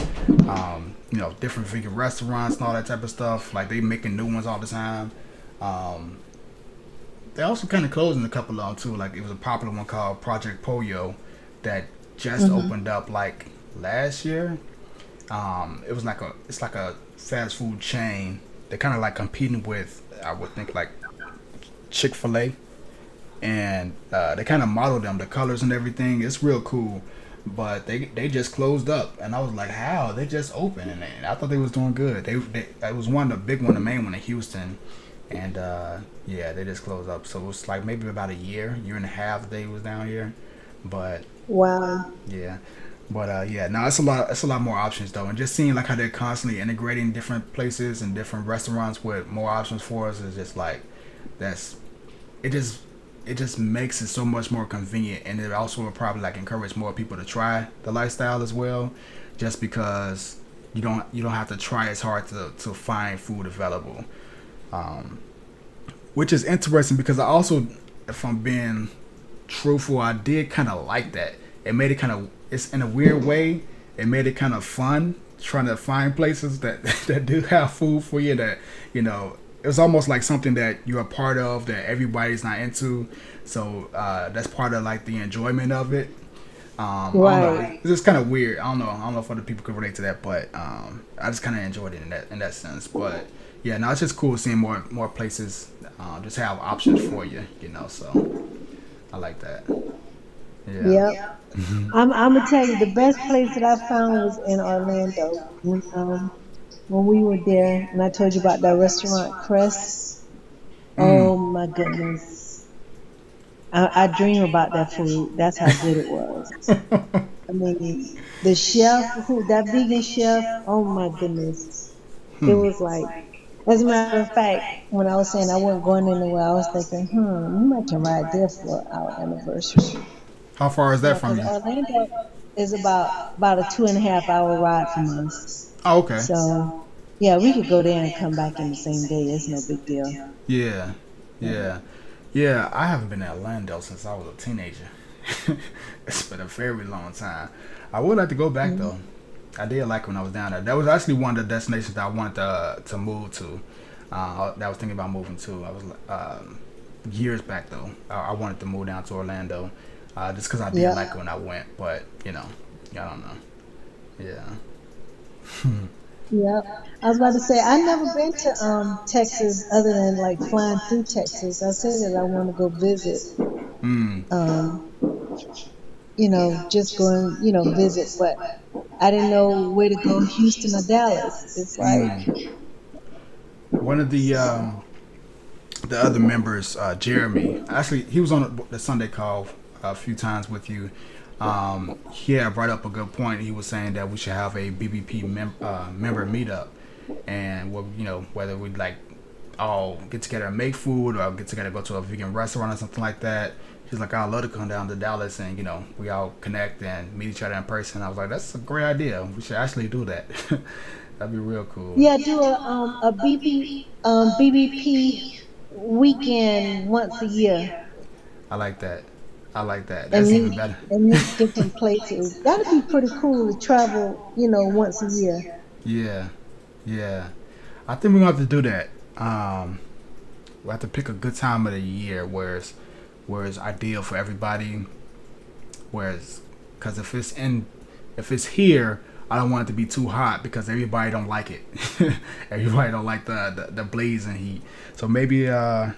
different vegan restaurants and all that type of stuff. Like they making new ones all the time. Um, they also kind of closing a couple of them too. Like it was a popular one called Project Pollo that just Hmm. opened up like last year. It's like a fast food chain. They're kind of like competing with I would think like Chick-fil-A, and they kind of model them, the colors and everything. It's real cool, but they just closed up, and I was like, how they just opened, and I thought they was doing good. They it was one the big one, the main one in Houston, and yeah, they just closed up. So it was like maybe about a year and a half they was down here, but Wow. yeah. But yeah, no, it's a lot. It's a lot more options though, and just seeing like how they're constantly integrating different places and different restaurants with more options for us is just like that's it. Just makes it so much more convenient, and it also will probably like encourage more people to try the lifestyle as well, just because you don't have to try as hard to find food available, um, which is interesting because I also, if I'm being truthful, I did kind of like that. It made it kind of, it's in a weird way, it made it kind of fun trying to find places that that do have food for you. That it's almost like something that you're a part of that everybody's not into. So that's part of like the enjoyment of it. I don't know. Right. It's just kind of weird. I don't know if other people could relate to that, but I just kind of enjoyed it in that sense. But yeah, no, it's just cool seeing more places just have options for you. So I like that. Yeah. Yep. I'm gonna tell you the best place that I found was in Orlando when we were there, and I told you about that restaurant Crest. Mm. Oh my goodness, I dream about that food. That's how good it was. I mean, the chef, that vegan chef. Oh my goodness, it Hmm. was like. As a matter of fact, when I was saying I wasn't going anywhere, I was thinking, we might can ride there for our anniversary. How far is that Yeah, from because you? Orlando is about a 2.5 hour ride from us. Oh, okay. So yeah, we could go there and come back in the same day. It's no big deal. Yeah. Yeah. Yeah. I haven't been to Orlando since I was a teenager. It's been a very long time. I would like to go back Mhm. though. I did like when I was down there. That was actually one of the destinations that I wanted to move to. That I was thinking about moving to. I was years back though. I wanted to move down to Orlando, just because I did Yep. like it when I went. But I don't know. Yeah. Yep. I was about to say I never been to Texas other than like flying through Texas. I said that I want to go visit. Mm. Um, just going, visit, but I didn't know where to go, Houston or Dallas. It's like, Mm. One of the other members, Jeremy. Actually, he was on the Sunday call a few times with you. He had brought up a good point. He was saying that we should have a BBP member meetup, and whether we'd like all get together and make food, or get together and go to a vegan restaurant or something like that. He's like, I'd love to come down to Dallas and we all connect and meet each other in person. I was like, that's a great idea. We should actually do that. That'd be real cool. yeah, do a BBP weekend once a year I like that. I like that. and That's meet even better. and meet different places. That'd be pretty cool to travel, once a year. Yeah, yeah. I think we're gonna have to do that. We have to pick a good time of the year where it's ideal for everybody. Whereas, because if it's here, I don't want it to be too hot because everybody don't like it. Everybody don't like the blazing heat. So maybe I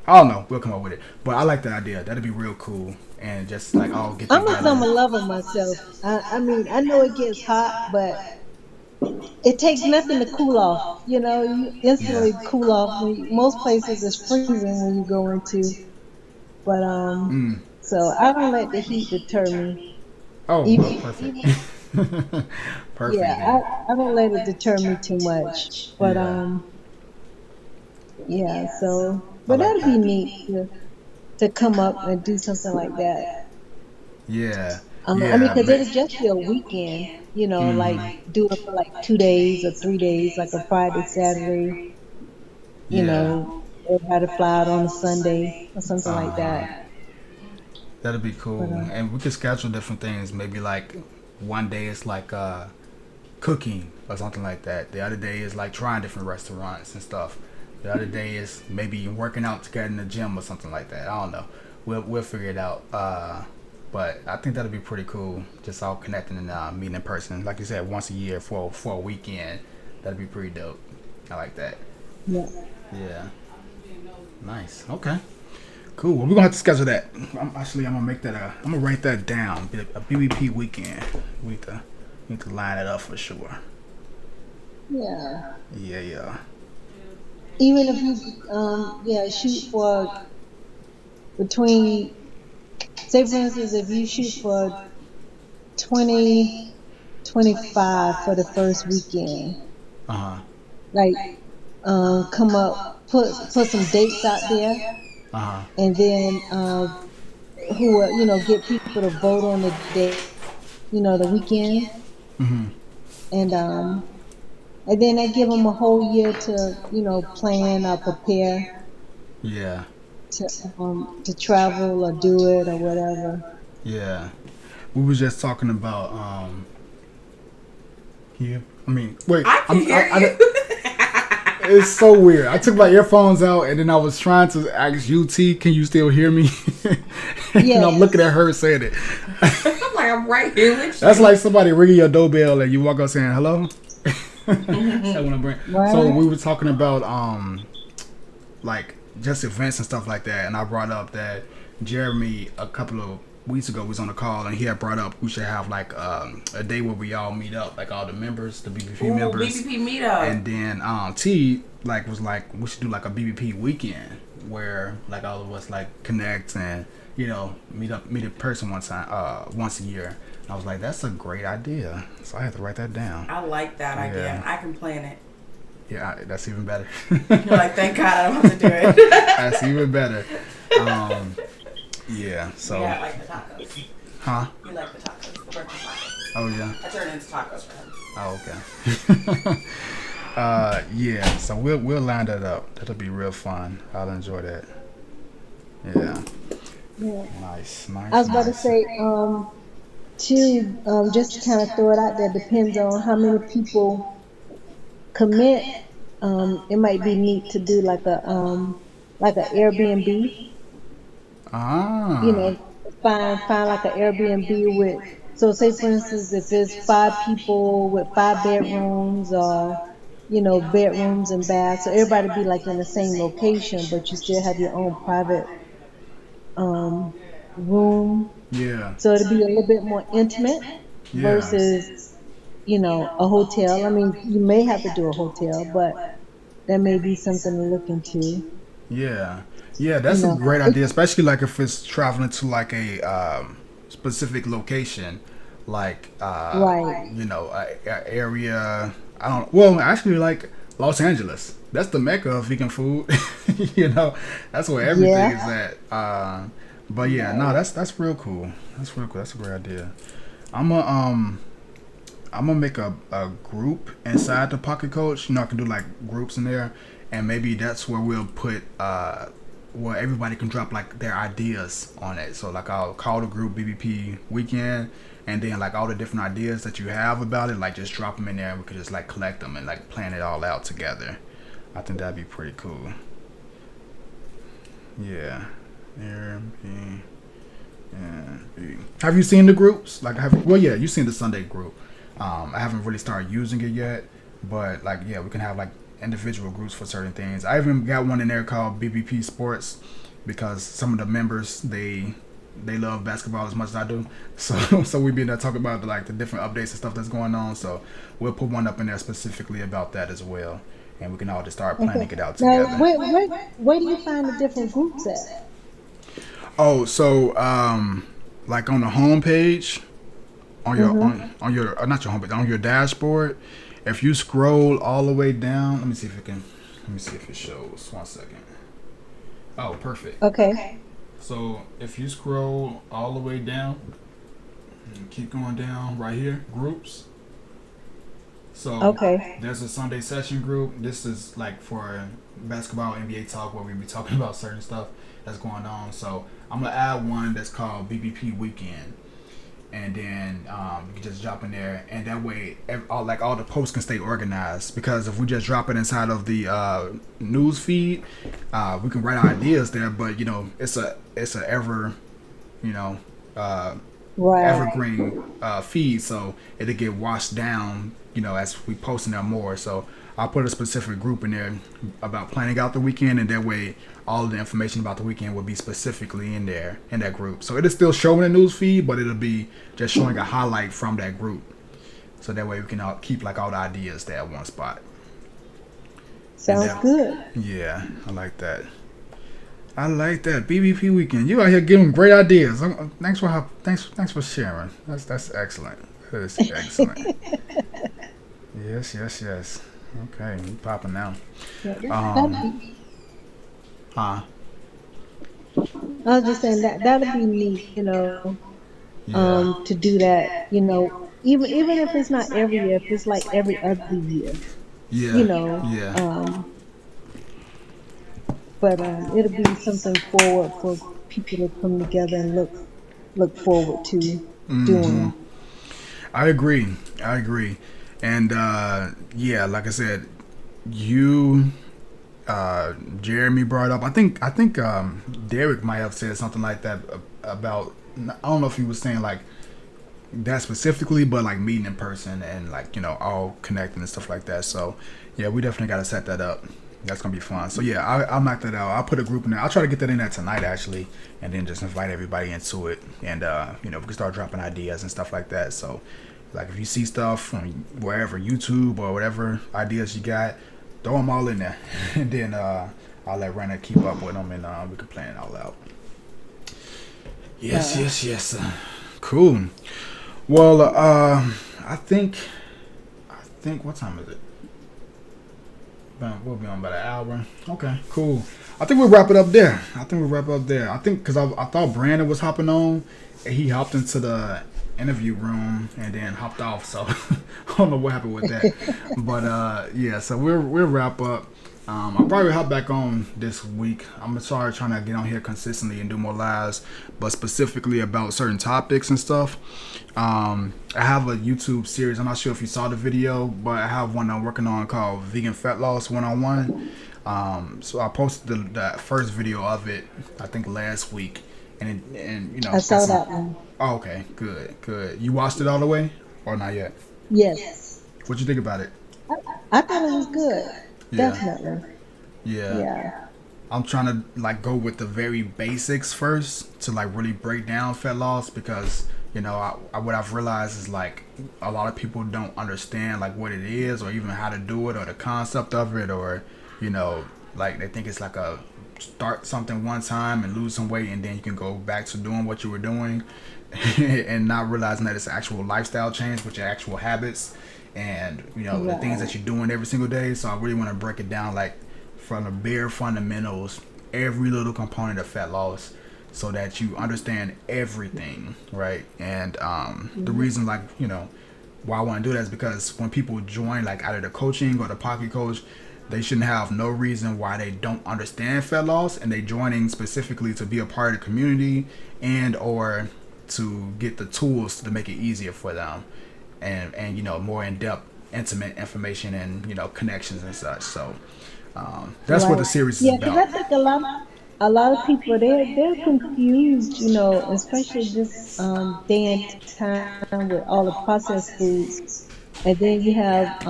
don't know. We'll come up with it. But I like that idea. That'd be real cool. And just like all get I'm a together. summer lover myself. I mean, I know it gets hot, but it takes nothing to cool off. You Yeah. instantly cool off. Most places is freezing when you go into, but Mm. so I don't let the heat deter me. Oh, perfect. Even Perfect yeah, then. I don't let it deter me too much. But Yeah. yeah. So, I but like that'd be that. neat to come up and do something like that. Yeah. I mean, Yeah. because it'll just be a weekend. Like Mm-hmm. do it for like 2 days or 3 days, like a Friday, Saturday. You Yeah. know, everybody fly out on a Sunday or something like Uh-huh. that. That'd be But cool. And we could schedule different things. Maybe like one day it's like cooking or something like that. The other day is like trying different restaurants and stuff. The other day is maybe working out together in the gym or something like that. I don't know. We'll figure it out. But I think that'd be pretty cool. Just all connecting and meeting in person. Like you said, once a year for a weekend. That'd be pretty dope. I like that. yeah, Yeah. Nice. Okay. Cool. Well, we're gonna have to schedule that. I'm gonna make that. I'm gonna write that down. A BBP weekend. We need to line it up for sure. yeah. Yeah. Yeah. Even if you yeah shoot for between, say for instance, if you shoot for 2025 for the first weekend, Uh huh. like come up, put some dates out there, Uh huh. and then who get people to vote on the date, the weekend, Mhm. and then I give them a whole year to plan or prepare Yeah. to travel or do it or whatever. Yeah. We was just talking about Yeah. I mean, wait. I can hear you. It's so weird. I took my earphones out and then I was trying to ask UT, can you still hear me? And I'm looking at Yes. her saying it. I'm like, I'm right here with you. That's like somebody ringing your doorbell and you walk up saying hello. So Right. we were talking about like just events and stuff like that, and I brought up that Jeremy a couple of weeks ago was on a call and he had brought up we should have like a day where we all meet up, like all the members, the BBP Ooh, members, BBP meetup. and then T like was like we should do like a BBP weekend where like all of us like connect and meet in person once a year. And I was like, that's a great idea, so I had to write that down. I like that idea. Yeah. I can plan it. Yeah, that's even better. You're like, thank God I don't have to do it. That's even better. Yeah, so. Yeah, I like the tacos. Huh? You like the tacos, the breakfast tacos. Oh, yeah. I turn into tacos for him. Oh, okay. Yeah, so we'll line that up. That'll be real fun. I'll enjoy that. Yeah. Yeah. Nice. I was about to say, too, just to kind of throw it out there, depends on how many people commit. It might be neat to do like a Airbnb. You Ah. know, find like an Airbnb with. So say for instance, if there's 5 people with 5 bedrooms or bedrooms and baths, so everybody be like in the same location, but you still have your own private um room. Yeah. So it'll be a little bit more intimate Yeah. versus a hotel. I mean, you may have to do a hotel, but that may be something to look into. Yeah. Yeah, You that's a know, great idea, especially like if it's traveling to like a specific location, like right. a area. I don't. Well, actually, like Los Angeles. That's the mecca of vegan food. That's where everything is Yeah. at. But yeah, no, that's real cool. That's real cool. That's a great idea. I'm a I'm gonna make a group inside the Pocket Coach. I can do like groups in there, and maybe that's where we'll put where everybody can drop like their ideas on it. So like I'll call the group BBP Weekend, and then like all the different ideas that you have about it, like just drop them in there, and we could just like collect them and like plan it all out together. I think that'd be pretty cool. Yeah. Airbnb. Have you seen the groups? Like, well, yeah, you've seen the Sunday group. I haven't really started using it yet, but like, yeah, we can have like individual groups for certain things. I even got one in there called BBP Sports because some of the members they love basketball as much as I do. So we be there talking about like the different updates and stuff that's going on. So we'll put one up in there specifically about that as well, and we can all just start Okay. planning it out Now, together. where do you find the different groups at? Oh, so like on the home page, on your Mm-hmm. on your not your homepage, on your dashboard, if you scroll all the way down, let me see if it shows. 1 second. Oh, perfect. Okay. So if you scroll all the way down, and keep going down right here, groups. So Okay. there's a Sunday session group. This is like for basketball NBA talk where we be talking about certain stuff that's going on. So I'm gonna add one that's called BBP Weekend, and then you can just drop in there, and that way all the posts can stay organized. Because if we just drop it inside of the news feed, we can write our ideas there, but it's a ever you know uh, Right. evergreen feed, so it'll get washed down, as we post in there more. So I'll put a specific group in there about planning out the weekend, and that way all of the information about the weekend will be specifically in there in that group. So it'll still show in the news feed, but it'll be just showing a highlight from that group. So that way we can all keep like all the ideas there at one spot. And Sounds good. yeah, I like that. I like that BBP Weekend. You out here giving great ideas. Thanks for sharing. That's excellent. That is excellent. Yes. Okay, we popping now. Yeah, that'd Um, be, huh? I was just saying that'd be neat, Yeah, to do that, even if it's not every year, if it's like every other year, you yeah, know, yeah, um, but it'll be something forward for people to come together and look forward to hmm doing. I agree. And yeah, like I said, you Jeremy brought up. I think Derek might have said something like that about. I don't know if he was saying like that specifically, but like meeting in person and like all connecting and stuff like that. So yeah, we definitely got to set that up. That's gonna be fun. So yeah, I'll knock that out. I'll put a group in there. I'll try to get that in there tonight actually, and then just invite everybody into it, and we can start dropping ideas and stuff like that. So like if you see stuff from wherever YouTube or whatever ideas you got, throw them all in there, and then I'll let Renna keep up with them, and we can plan it all out. Yes, yes, yes. Cool. Well, I think what time is it? We'll be on about an hour. Okay, cool. I think we'll wrap it up there. I think because I thought Brandon was hopping on, and he hopped into the interview room and then hopped off. So I don't know what happened with that. But yeah, so we'll wrap up. I'll probably hop back on this week. I'm sorry trying to get on here consistently and do more lives, but specifically about certain topics and stuff. I have a YouTube series. I'm not sure if you saw the video, but I have one I'm working on called Vegan Fat Loss 101. So I posted the first video of it, I think last week, and I saw that one. Oh, okay, good. You watched it all the way or not yet? Yes. What you think about it? I thought it was good. Yeah. Definitely. Yeah. I'm trying to like go with the very basics first to like really break down fat loss because what I've realized is like a lot of people don't understand like what it is or even how to do it or the concept of it or like they think it's like a start something one time and lose some weight and then you can go back to doing what you were doing and not realizing that it's an actual lifestyle change with your actual habits and the things that you're doing every single day. So I really want to break it down like from the bare fundamentals, every little component of fat loss, so that you understand everything, right? And the reason why I want to do that is because when people join like either the coaching or the pocket coach, they shouldn't have no reason why they don't understand fat loss, and they joining specifically to be a part of the community and or to get the tools to make it easier for them. And more in-depth intimate information and connections and such. So that's what the series is because about. I think a lot of people they're confused, especially this day and time with all the processed foods, and then you have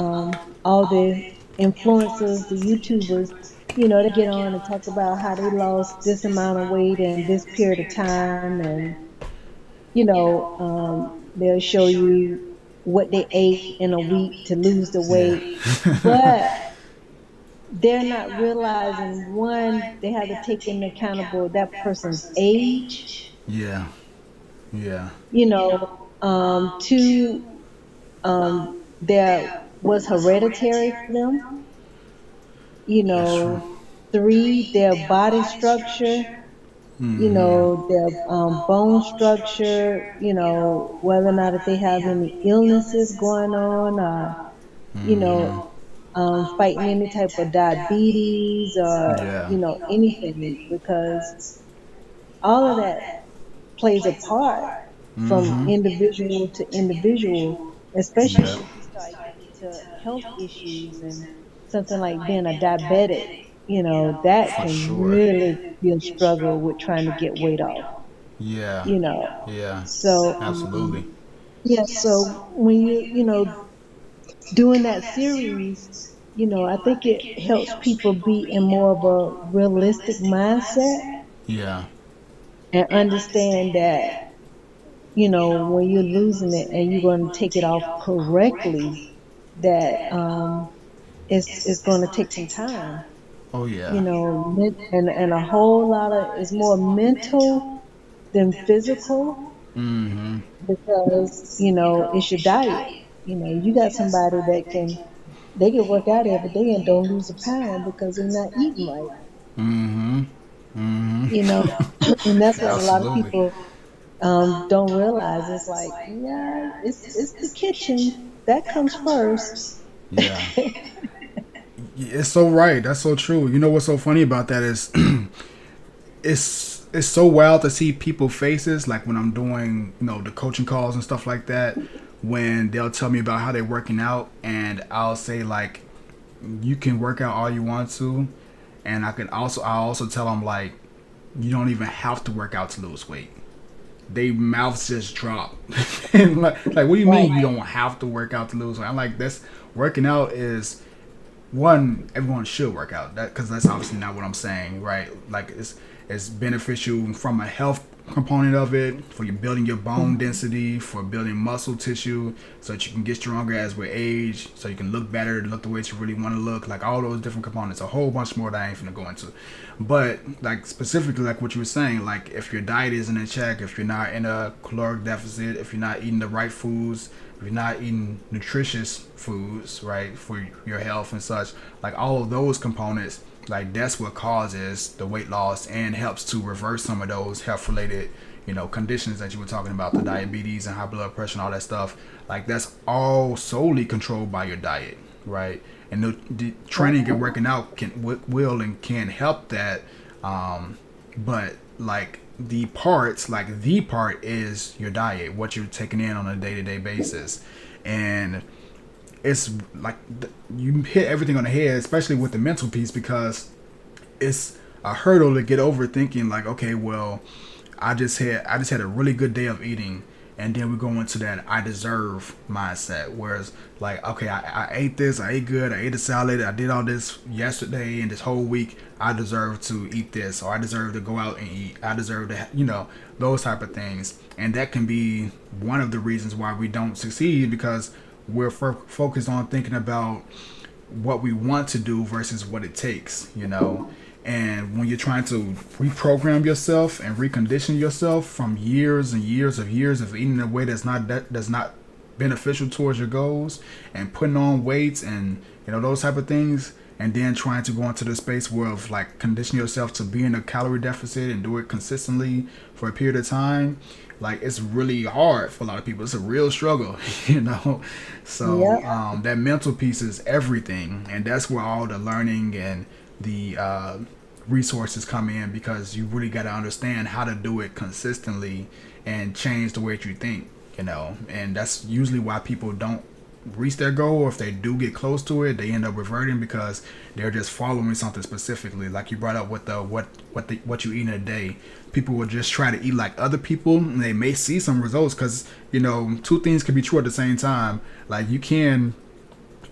all the influencers, the YouTubers, they get on and talk about how they lost this amount of weight in this period of time, and they'll show you what they ate in a week to lose the weight. But they're not realizing, one, they have to take into accountable that person's age. Yeah. Two, there was hereditary for them. Three, their body structure. Their bone structure, whether or not if they have any illnesses going on, fighting any type of diabetes or, anything, because all of that plays a part from individual to individual, especially if you start getting into health issues and something like being a diabetic. That For can sure. really be a struggle with trying to get weight off. Yeah. So Absolutely. so when doing that series, I think it helps people be in more of a realistic mindset Yeah. and understand that, when you're losing it and you're going to take it off correctly, that it's going to take some time. Oh yeah. And a whole lot of it's more mental than physical because it's your diet. You got somebody that they can work out every day and don't lose a pound because they're not eating right. And that's what a lot of Absolutely. people don't realize. It's like, yeah, it's the kitchen that comes first. Yeah. It's so right. That's so true. You know what's so funny about that is it's so wild to see people's faces like when I'm doing the coaching calls and stuff like that when they'll tell me about how they're working out, and I'll say like, you can work out all you want to, and I also tell them like, you don't even have to work out to lose weight. They mouths just drop. And like, what do you mean you Right. don't have to work out to lose weight? I'm like, that's working out is one, everyone should work out, that because that's obviously not what I'm saying, right? Like it's beneficial from a health component of it, for you building your bone density, for building muscle tissue, so that you can get stronger as we age, so you can look better, look the way that you really want to look, like all those different components, a whole bunch more that I ain't finna go into. But like specifically like what you were saying, like if your diet isn't in check, if you're not in a caloric deficit, if you're not eating the right foods, if you're not eating nutritious foods, right, for your health and such, like all of those components, like that's what causes the weight loss and helps to reverse some of those health related, conditions that you were talking about, the diabetes and high blood pressure and all that stuff. Like that's all solely controlled by your diet, right? And the training and working out will and can help that, but like the part is your diet, what you're taking in on a day-to-day basis. And it's like you hit everything on the head, especially with the mental piece, because it's a hurdle to get over, thinking like, okay, well, I just had a really good day of eating, and then we go into that I deserve mindset. Whereas like, okay, I ate this, I ate good, I ate a salad, I did all this yesterday and this whole week, I deserve to eat this, or I deserve to go out and eat, I deserve to, those type of things. And that can be one of the reasons why we don't succeed, because we're focused on thinking about what we want to do versus what it takes. And when you're trying to reprogram yourself and recondition yourself from years and years of eating in a way that's not beneficial towards your goals, and putting on weights and those type of things, and then trying to go into the space where of like condition yourself to be in a calorie deficit and do it consistently for a period of time, like it's really hard for a lot of people. It's a real struggle, so Yep. that mental piece is everything, and that's where all the learning and the resources come in, because you really got to understand how to do it consistently and change the way that you think. And that's usually why people don't reach their goal, or if they do get close to it, they end up reverting, because they're just following something specifically, like you brought up with the what you eat in a day. People will just try to eat like other people, and they may see some results, because two things can be true at the same time. Like you can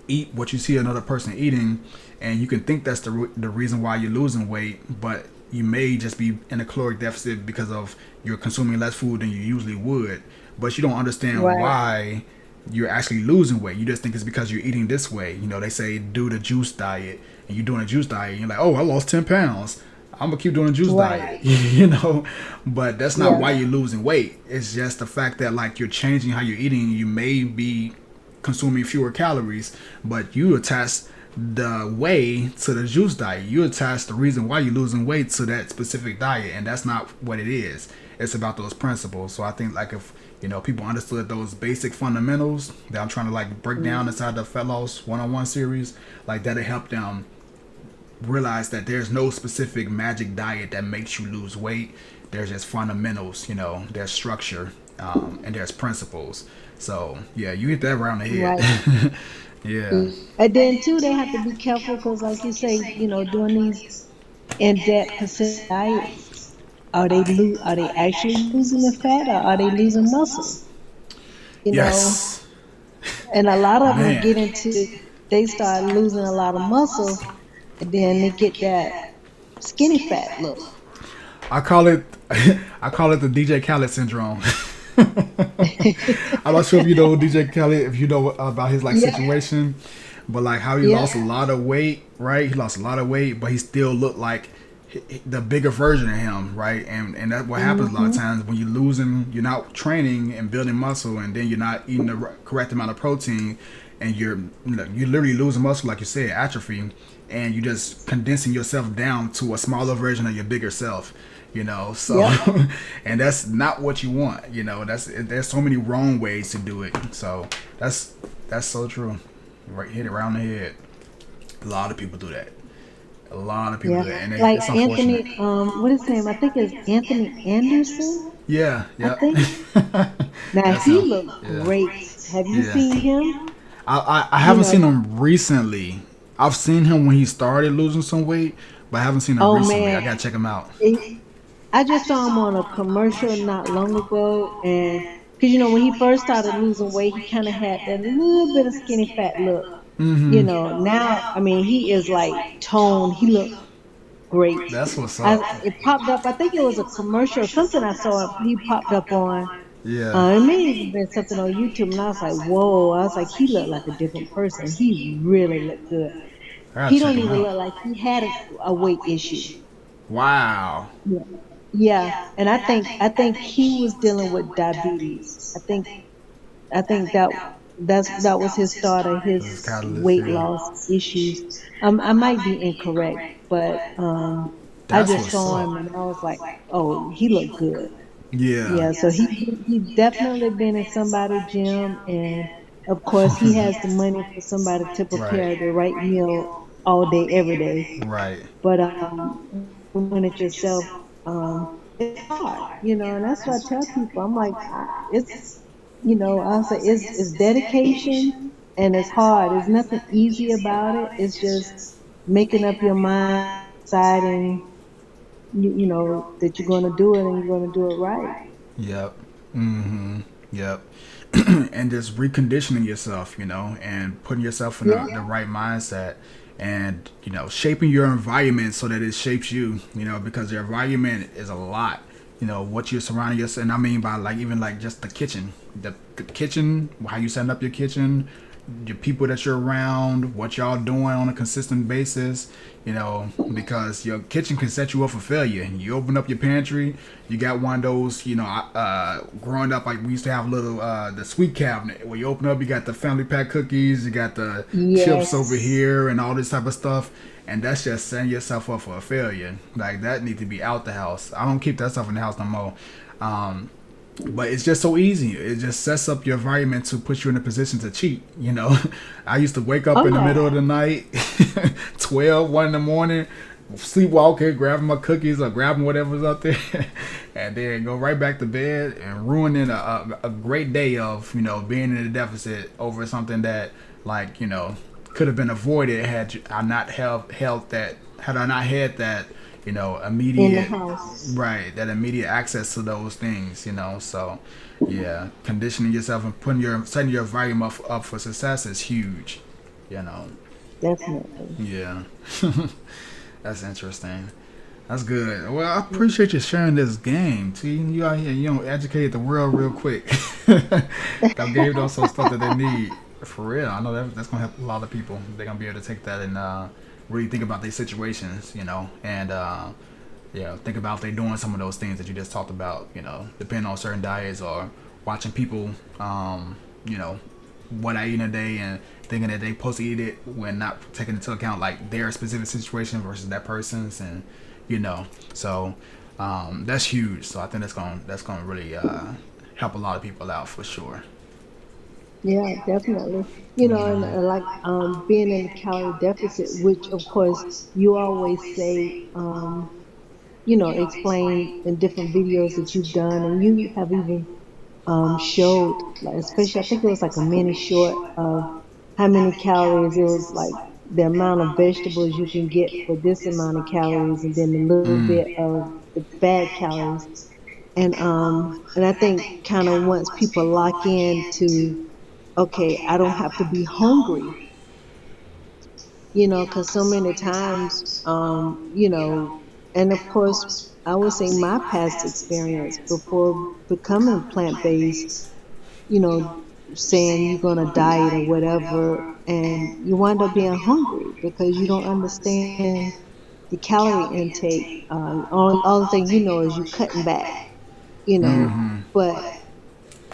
eat what you see another person eating, and you can think that's the reason why you're losing weight, but you may just be in a caloric deficit because of you're consuming less food than you usually would, but you don't understand Right. why you're actually losing weight. You just think it's because you're eating this way. They say do the juice diet, and you're doing a juice diet, and you're like, oh, I lost 10 pounds, I'm gonna keep doing a juice diet. Right. But that's not why Yeah. you're losing weight. It's just the fact that like you're changing how you're eating. You may be consuming fewer calories, but you attach the way to the juice diet. You attach the reason why you're losing weight to that specific diet, and that's not what it is. It's about those principles. So I think like if people understood those basic fundamentals that I'm trying to like break down inside the Fat Loss One-on-One series, like that'll help them realize that there's no specific magic diet that makes you lose weight. There's just fundamentals, there's structure, and there's principles. So yeah, you hit that around the Right. head. Yeah. And then too, they have to be careful because, like you say, doing these in-depth consistent diets, are they actually losing the fat, or are they losing muscle? You know, Yes. and a lot of them Man. get into, they start losing a lot of muscle, and then they get that skinny fat look. I call it I call it the DJ Khaled syndrome. I'm not sure if you know DJ Khaled, if you know about his like Yeah, situation, but like how he yeah, lost a lot of weight, right? He lost a lot of weight, but he still looked like the bigger version of him, right? And that's what happens a lot of hmm, times when you're losing, you're not training and building muscle, and then you're not eating the correct amount of protein, and you're literally losing muscle, like you said, atrophy, and you're just condensing yourself down to a smaller version of your bigger self. So yep, and that's not what you want. There's so many wrong ways to do it. So that's so true. Right, hit it around the head. A lot of people do that. A lot of people yeah. do that, and Like it's unfortunate. Anthony, what is his name? I think it's Anthony Anderson. Yeah, I yeah. think. Now That's he him. looked Yeah. great Have you Yeah. seen him? I You haven't know, seen him recently. I've seen him when he started losing some weight, but I haven't seen him oh recently. I man, gotta check him out. I just saw him on a commercial not long ago, and because when he first started losing weight, he kind of had that little bit of skinny fat look. Mm-hmm. Now I mean he is like toned. He looked great. That's what's up. It popped up. I think it was a commercial, or something I saw. He popped up on. Yeah. It may even been something on YouTube, and I was like, whoa! I was like, he looked like a different person. He really looked good. I gotta He check don't him even out. look like he had a weight issue. Wow. Yeah. Yeah, and I think he was dealing with diabetes. I think that was his start of This is his catalyst. weight Yeah. loss issues. I might be incorrect, but I That's just what's saw up. him and I was like, oh, he looked good. Yeah. Yeah, so he definitely been in somebody's gym, and of course he has the money for somebody to Right. prepare the right meal all day, every day. Right. But when you're doing it yourself, it's hard, and that's what I tell people. I'm like, I'll say it's dedication and it's hard. There's nothing easy about it. It's just making up your mind, deciding, that you're going to do it and you're going to do it right. Yep. Mm-hmm. Yep. And just reconditioning yourself, and putting yourself in Yeah. the right mindset, and shaping your environment so that it shapes you, because your environment is a lot. What you're surrounding yourself, and I mean by like even like just the kitchen, the kitchen, how you setting up your kitchen, your people that you're around, what y'all doing on a consistent basis, because your kitchen can set you up for failure. You open up your pantry, you got one of those, growing up, like we used to have little, the sweet cabinet where you open up, you got the family pack cookies, you got the chips over Yes. here and all this type of stuff. And that's just setting yourself up for a failure. Like that need to be out the house. I don't keep that stuff in the house no more. Um, but it's just so easy. It just sets up your environment to put you in a position to cheat. I used to wake up Oh in the yeah. middle of the night, 12, 1 in the morning, sleepwalking, grabbing my cookies or grabbing whatever's up there, and then go right back to bed and ruining a great day of, being in a deficit over something that, like, could have been avoided I not held that, had I not had that, In the immediate, house. right, that immediate access to those things, so yeah, conditioning yourself and setting your volume up for success is huge, you know Definitely. yeah. That's interesting. That's good. Well, I appreciate you sharing this game. See, you out here, educate the world real quick. I gave them some stuff that they need. For real, I know that's gonna help a lot of people. They're gonna be able to take that and really think about their situations, and think about they doing some of those things that you just talked about, depending on certain diets or watching people, you know, what I eat in a day and thinking that they supposed to eat it when not taking into account like their specific situation versus that person's, and so that's huge. So I think that's gonna really help a lot of people out for sure. Yeah, definitely. And like being in a calorie deficit, which of course you always say, explain in different videos that you've done, and you have even showed, like, especially I think it was like a mini short of how many calories. It was like the amount of vegetables you can get for this amount of calories, and then a little bit of the bad calories. And I think kind of once people lock in to, okay, I don't have to be hungry, because so many times, and of course, I would say my past experience before becoming plant-based, you know, saying you're going to diet or whatever, and you wind up being hungry because you don't understand the calorie intake. All the thing is you cutting back, you know, Mm-hmm. but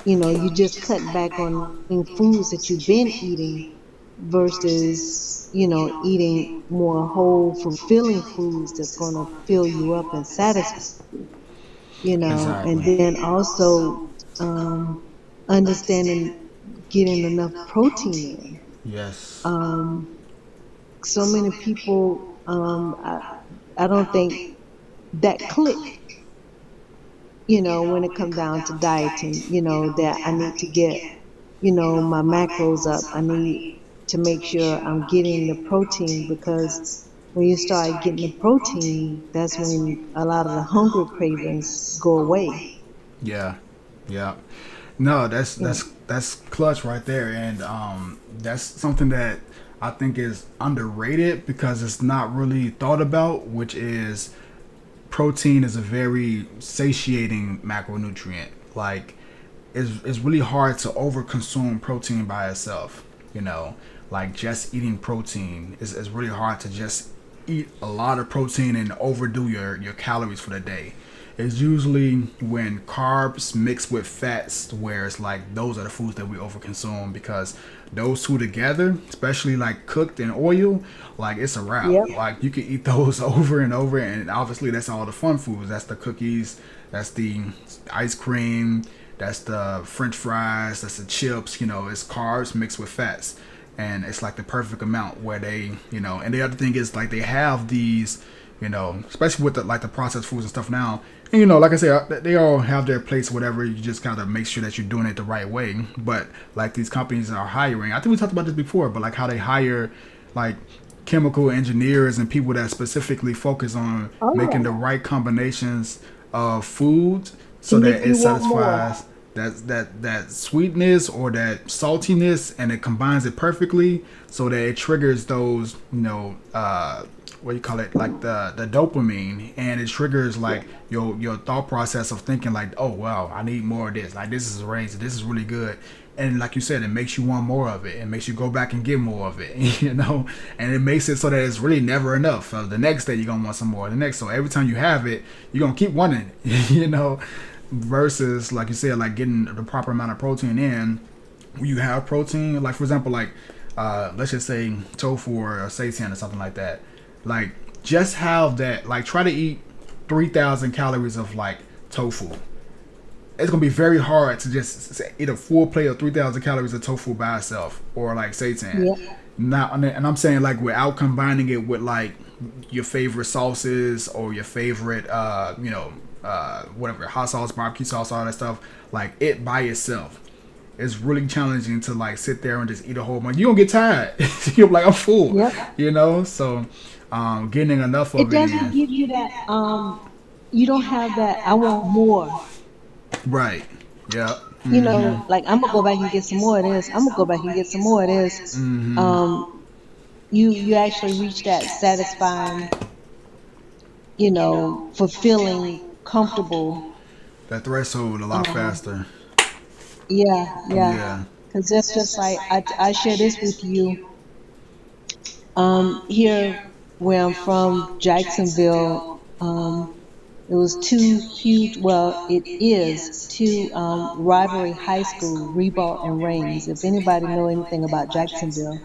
you just cutting back on foods that you've been eating versus, eating more whole, fulfilling foods that's going to fill you up and satisfy you, and Exactly. then also um, understanding getting enough protein in. Yes. Um, so many people, I don't think that click, when it comes down to dieting, that I need to get my macros up. I need to make sure I'm getting the protein because when you start getting the protein, that's when a lot of the hunger cravings go away. Yeah, yeah. No, that's Yeah. that's clutch right there, and that's something that I think is underrated because it's not really thought about, which is protein is a very satiating macronutrient. Like, it's really hard to overconsume protein by itself. You know, like just eating protein is really hard to just eat a lot of protein and overdo your calories for the day. It's usually when carbs mix with fats where it's like those are the foods that we overconsume because those two together, especially like cooked in oil, like it's a wrap. Yep. Like you can eat those over and over, and obviously that's all the fun foods. That's the cookies, that's the ice cream, that's the French fries, that's the chips. It's carbs mixed with fats, and it's like the perfect amount where they. And the other thing is like they have these, especially with the processed foods and stuff now. And like I said, they all have their place, whatever. You just gotta make sure that you're doing it the right way. But like these companies are hiring. I think we talked about this before, but like how they hire, like chemical engineers and people that specifically focus on Oh making yeah. the right combinations of foods To so make that it you want more. satisfies that sweetness or that saltiness, and it combines it perfectly so that it triggers those what do you call it, like the dopamine, and it triggers like your thought process of thinking like, oh wow, I need more of this, like this is amazing, this is really good. And like you said, it makes you want more of it. It makes you go back and get more of it, and it makes it so that it's really never enough. So the next day you're gonna want some more. So every time you have it, you're gonna keep wanting it, versus like you said, like getting the proper amount of protein in. When you have protein, like for example, like let's just say tofu or seitan or something like that, like just have that, like try to eat 3,000 calories of like tofu. It's gonna be very hard to just eat a full plate of 3,000 calories of tofu by itself, or like seitan. Yep. Now, and I'm saying like without combining it with like your favorite sauces or your favorite, whatever, hot sauce, barbecue sauce, all that stuff. Like it by itself, it's really challenging to like sit there and just eat a whole bunch. You gonna get tired. You're like, I'm full, Yep. So getting enough It of it doesn't in. give you that you don't have that I want more. Right. Yeah. Like I'm gonna go back and get some more of this. I'm gonna go back and get some more of this. Um, you actually reach that satisfying, fulfilling, comfortable. That threshold a lot Um, faster. yeah, yeah. Yeah. Because that's just like I share this with you. Here where I'm from, Jacksonville. It was two huge. Well, it is two rivalry high school, Reebok and Rains. If anybody know anything about Jacksonville,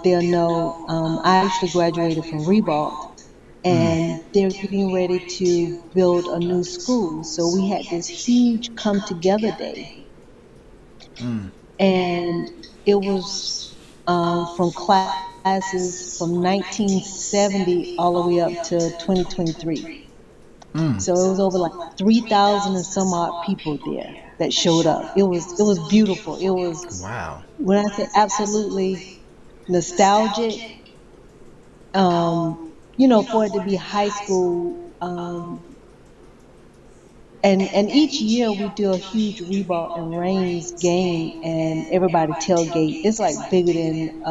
they'll know. I actually graduated from Reebok, and they're getting ready to build a new school. So we had this huge come together day, and it was from classes from 1970 all the way up to 2023. So it was over like 3,000 and some odd people there that showed up. It was beautiful. It was, Wow. when I say absolutely nostalgic, for it to be high school. And each year we do a huge Reebok and Reigns game, and everybody tailgate. It's like bigger than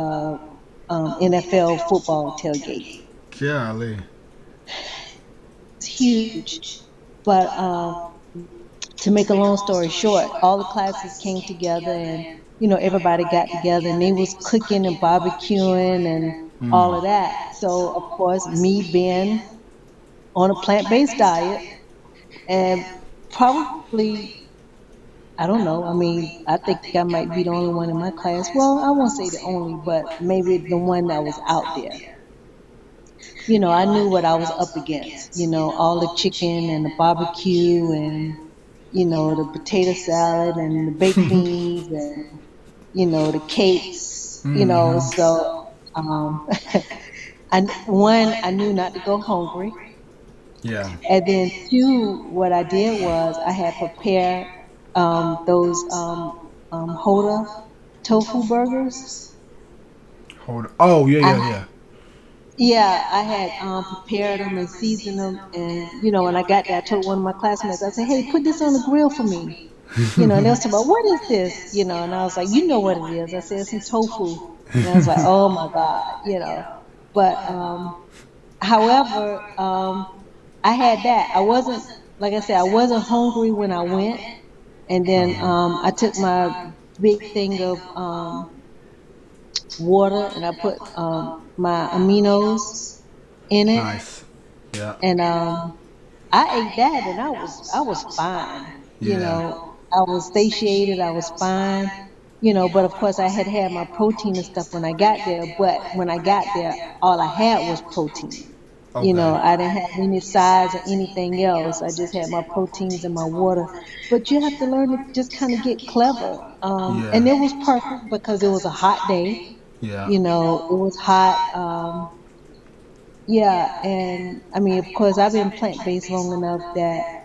NFL football tailgate. Golly. It's huge. But to make a long story short, all the classes came together, and everybody got together, and they was cooking and barbecuing and all of that. So of course, me being on a plant-based diet, and probably, I don't know. I mean, I think I might be the only one in my class. Well, I won't say the only, but maybe the one that was out there. I knew what I was up against. All the chicken and the barbecue and the potato salad and the baked beans and the cakes. So um, I knew not to go hungry, Yeah. and then two, what I did was I had prepared those Hoda tofu burgers. Hold. Oh yeah, I yeah, yeah. Yeah, I had prepared them and seasoned them, and when I got there, I told one of my classmates, I said, "Hey, put this on the grill for me." And they was talking about, "What is this?" And I was like, "You know what it is." I said, "It's some tofu," and I was like, "Oh my God." But however, I had that. I wasn't, like I said, I wasn't hungry when I went, and then I took my big thing of water and I put my aminos in it, Nice. Yeah. and I ate that, and I was fine. Yeah. I was satiated. I was fine. But of course I had had my protein and stuff when I got there. But when I got there, all I had was protein. Okay. I didn't have any sides or anything else. I just had my proteins and my water. But you have to learn to just kind of get clever. And Yeah. it was perfect because it was a hot day. Yeah. It was hot. Yeah, and I mean, of course, I've been plant-based long enough that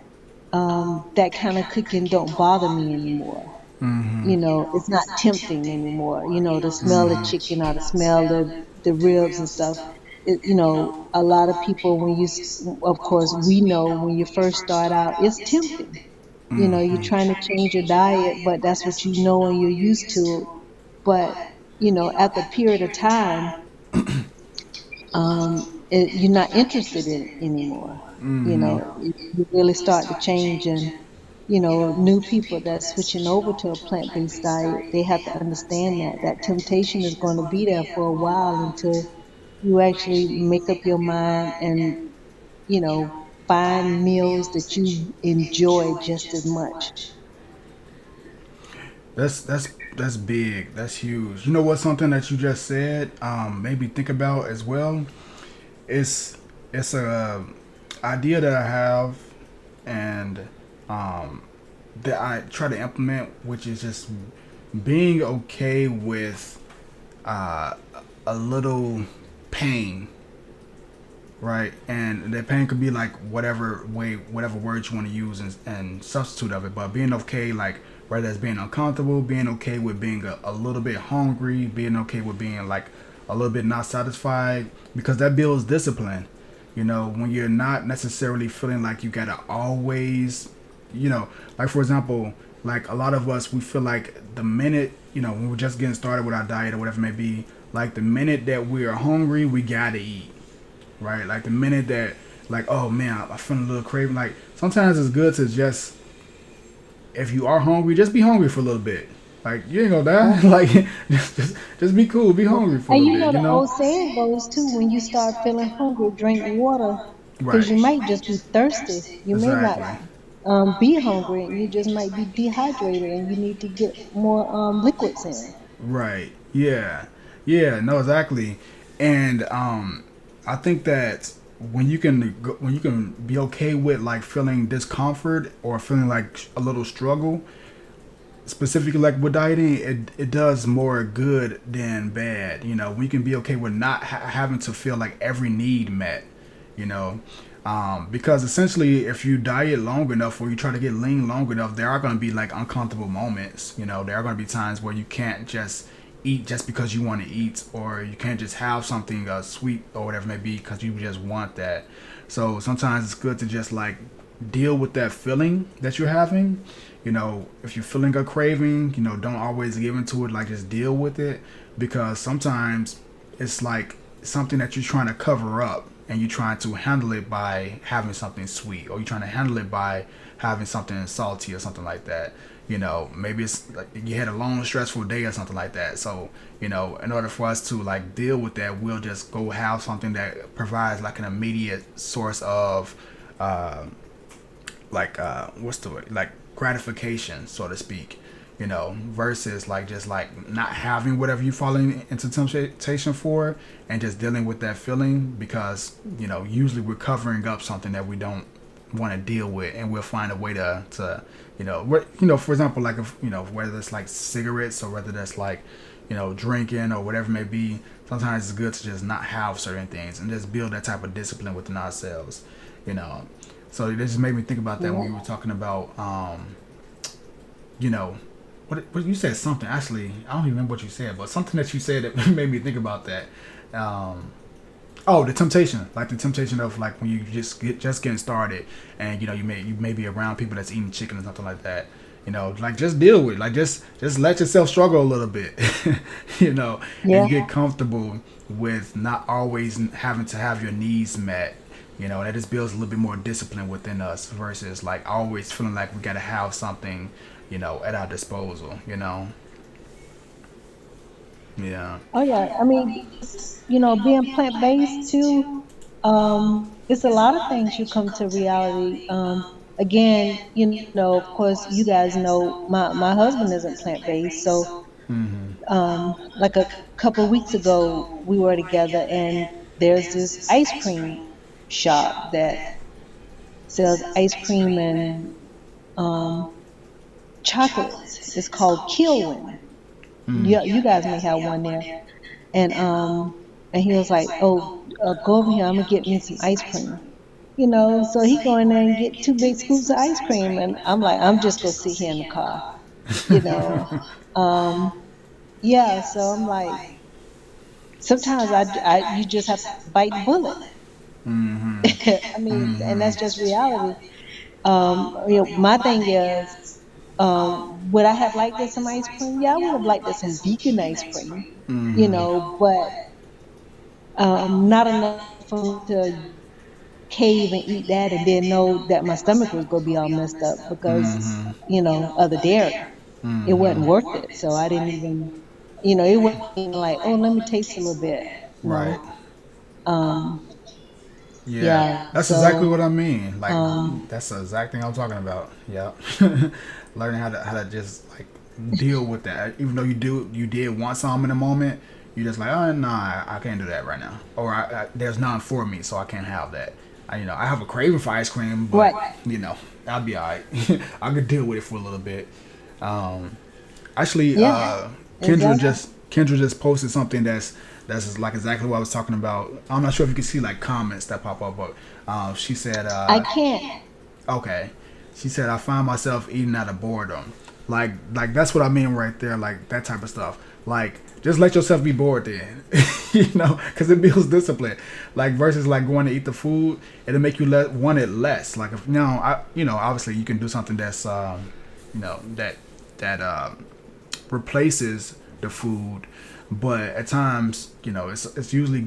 that kind of cooking don't bother me anymore. Mm-hmm. It's not tempting anymore. To smell the chicken or to smell the ribs and stuff. A lot of people when of course, we know when you first start out, it's tempting. You're trying to change your diet, but that's what you know and you're used to. But after a period of time, you're not interested in it anymore. You really start to change, and new people that's switching over to a plant-based diet, they have to understand that that temptation is going to be there for a while until you actually make up your mind and you know find meals that you enjoy just as much. That's big. That's huge. You know what? Something that you just said made me think about as well. It's it's a idea that I have, and um, that I try to implement, which is just being okay with uh, a little pain, right? And that pain could be like whatever way, whatever words you want to use and substitute of it. But being okay, like whether it's being uncomfortable, being okay with being a little bit hungry, being okay with being like a little bit not satisfied, because that builds discipline. When you're not necessarily feeling like you gotta always, like for example, like a lot of us, we feel like the minute, when we're just getting started with our diet or whatever it may be, like the minute that we are hungry, we gotta eat, right? Like the minute that, like, oh man, I feel a little craving. Like sometimes it's good to just, if you are hungry, just be hungry for a little bit. Like you ain't gonna die. Like just be cool, be hungry for a And little bit. the old saying goes too, when you start feeling hungry, drink water, because Right. you might just be thirsty. You may not Exactly. be hungry, and you just might be dehydrated, and you need to get more liquids in. Right. Yeah. Yeah. No. Exactly. And I think that when you can be okay with like feeling discomfort or feeling like a little struggle, specifically like with dieting, it does more good than bad. We can be okay with not having to feel like every need met. You know, because essentially, if you diet long enough or you try to get lean long enough, there are going to be like uncomfortable moments. There are going to be times where you can't just eat just because you want to eat, or you can't just have something sweet or whatever it may be because you just want that. So sometimes it's good to just like deal with that feeling that you're having. If you're feeling a craving, don't always give into it. Like just deal with it, because sometimes it's like something that you're trying to cover up, and you're trying to handle it by having something sweet, or you're trying to handle it by having something salty or something like that. Maybe it's like you had a long stressful day or something like that. So in order for us to like deal with that, we'll just go have something that provides like an immediate source of what's the word, like gratification, so to speak. Versus like just like not having whatever you falling into temptation for, and just dealing with that feeling, because usually we're covering up something that we don't want to deal with, and we'll find a way to for example, like if whether it's like cigarettes or whether that's like drinking or whatever it may be. Sometimes it's good to just not have certain things and just build that type of discipline within ourselves. you know so it just made me think about that when Yeah. we were talking about you know what you said something. Actually, I don't even remember what you said, but something that you said that made me think about that. Um, Oh, the temptation, like the temptation of like when you just getting started, and you may be around people that's eating chicken or something like that. Like just deal with it. Like just let yourself struggle a little bit, and Yeah. get comfortable with not always having to have your needs met. That just builds a little bit more discipline within us versus like always feeling like we gotta have something, at our disposal. Yeah. Oh yeah. I mean, being plant-based too, it's a lot of things you come to reality. Again, of course, you guys know my husband isn't plant-based, so Mm-hmm. like a couple of weeks ago, we were together, and there's this ice cream shop that sells ice cream and chocolates. It's called Kilwin. Yeah, you guys may have one there. And and he was like, "Oh, go over here. I'm gonna get me some ice cream." So he go in there and get two big scoops of ice cream, and I'm like, I'm just gonna sit here in the car. You know, um, yeah. So I'm like, sometimes you just have to bite the bullet. Mm-hmm. I mean, and that's just reality. My thing is, would I have liked some ice cream? Yeah, I would have liked some vegan ice cream. But not enough for me to cave and eat that and then know that my stomach was gonna be all messed up because Mm-hmm. of the dairy. It wasn't Mm-hmm. worth it. So I didn't even, it wasn't even like, oh, let me taste a little bit. No. Right. Um, Yeah, yeah. that's exactly So what I mean. Like um, that's the exact thing I'm talking about. Yeah, learning how to just like deal with that. Even though you did want some in the moment, you just like, oh no, I can't do that right now, or there's none for me, so I can't have that. I have a craving for ice cream, but right. I'll be alright. I could deal with it for a little bit. Um, Actually, Yeah. Exactly. Kendra just posted something that's like exactly what I was talking about. I'm not sure if you can see like comments that pop up, but she said, I can't. okay, she said I find myself eating out of boredom. Like that's what I mean right there. Like that type of stuff. Like just let yourself be bored then, because it builds discipline. Like versus like going to eat the food, it'll make you want it less. Like if obviously you can do something that's that replaces the food, but at times it's usually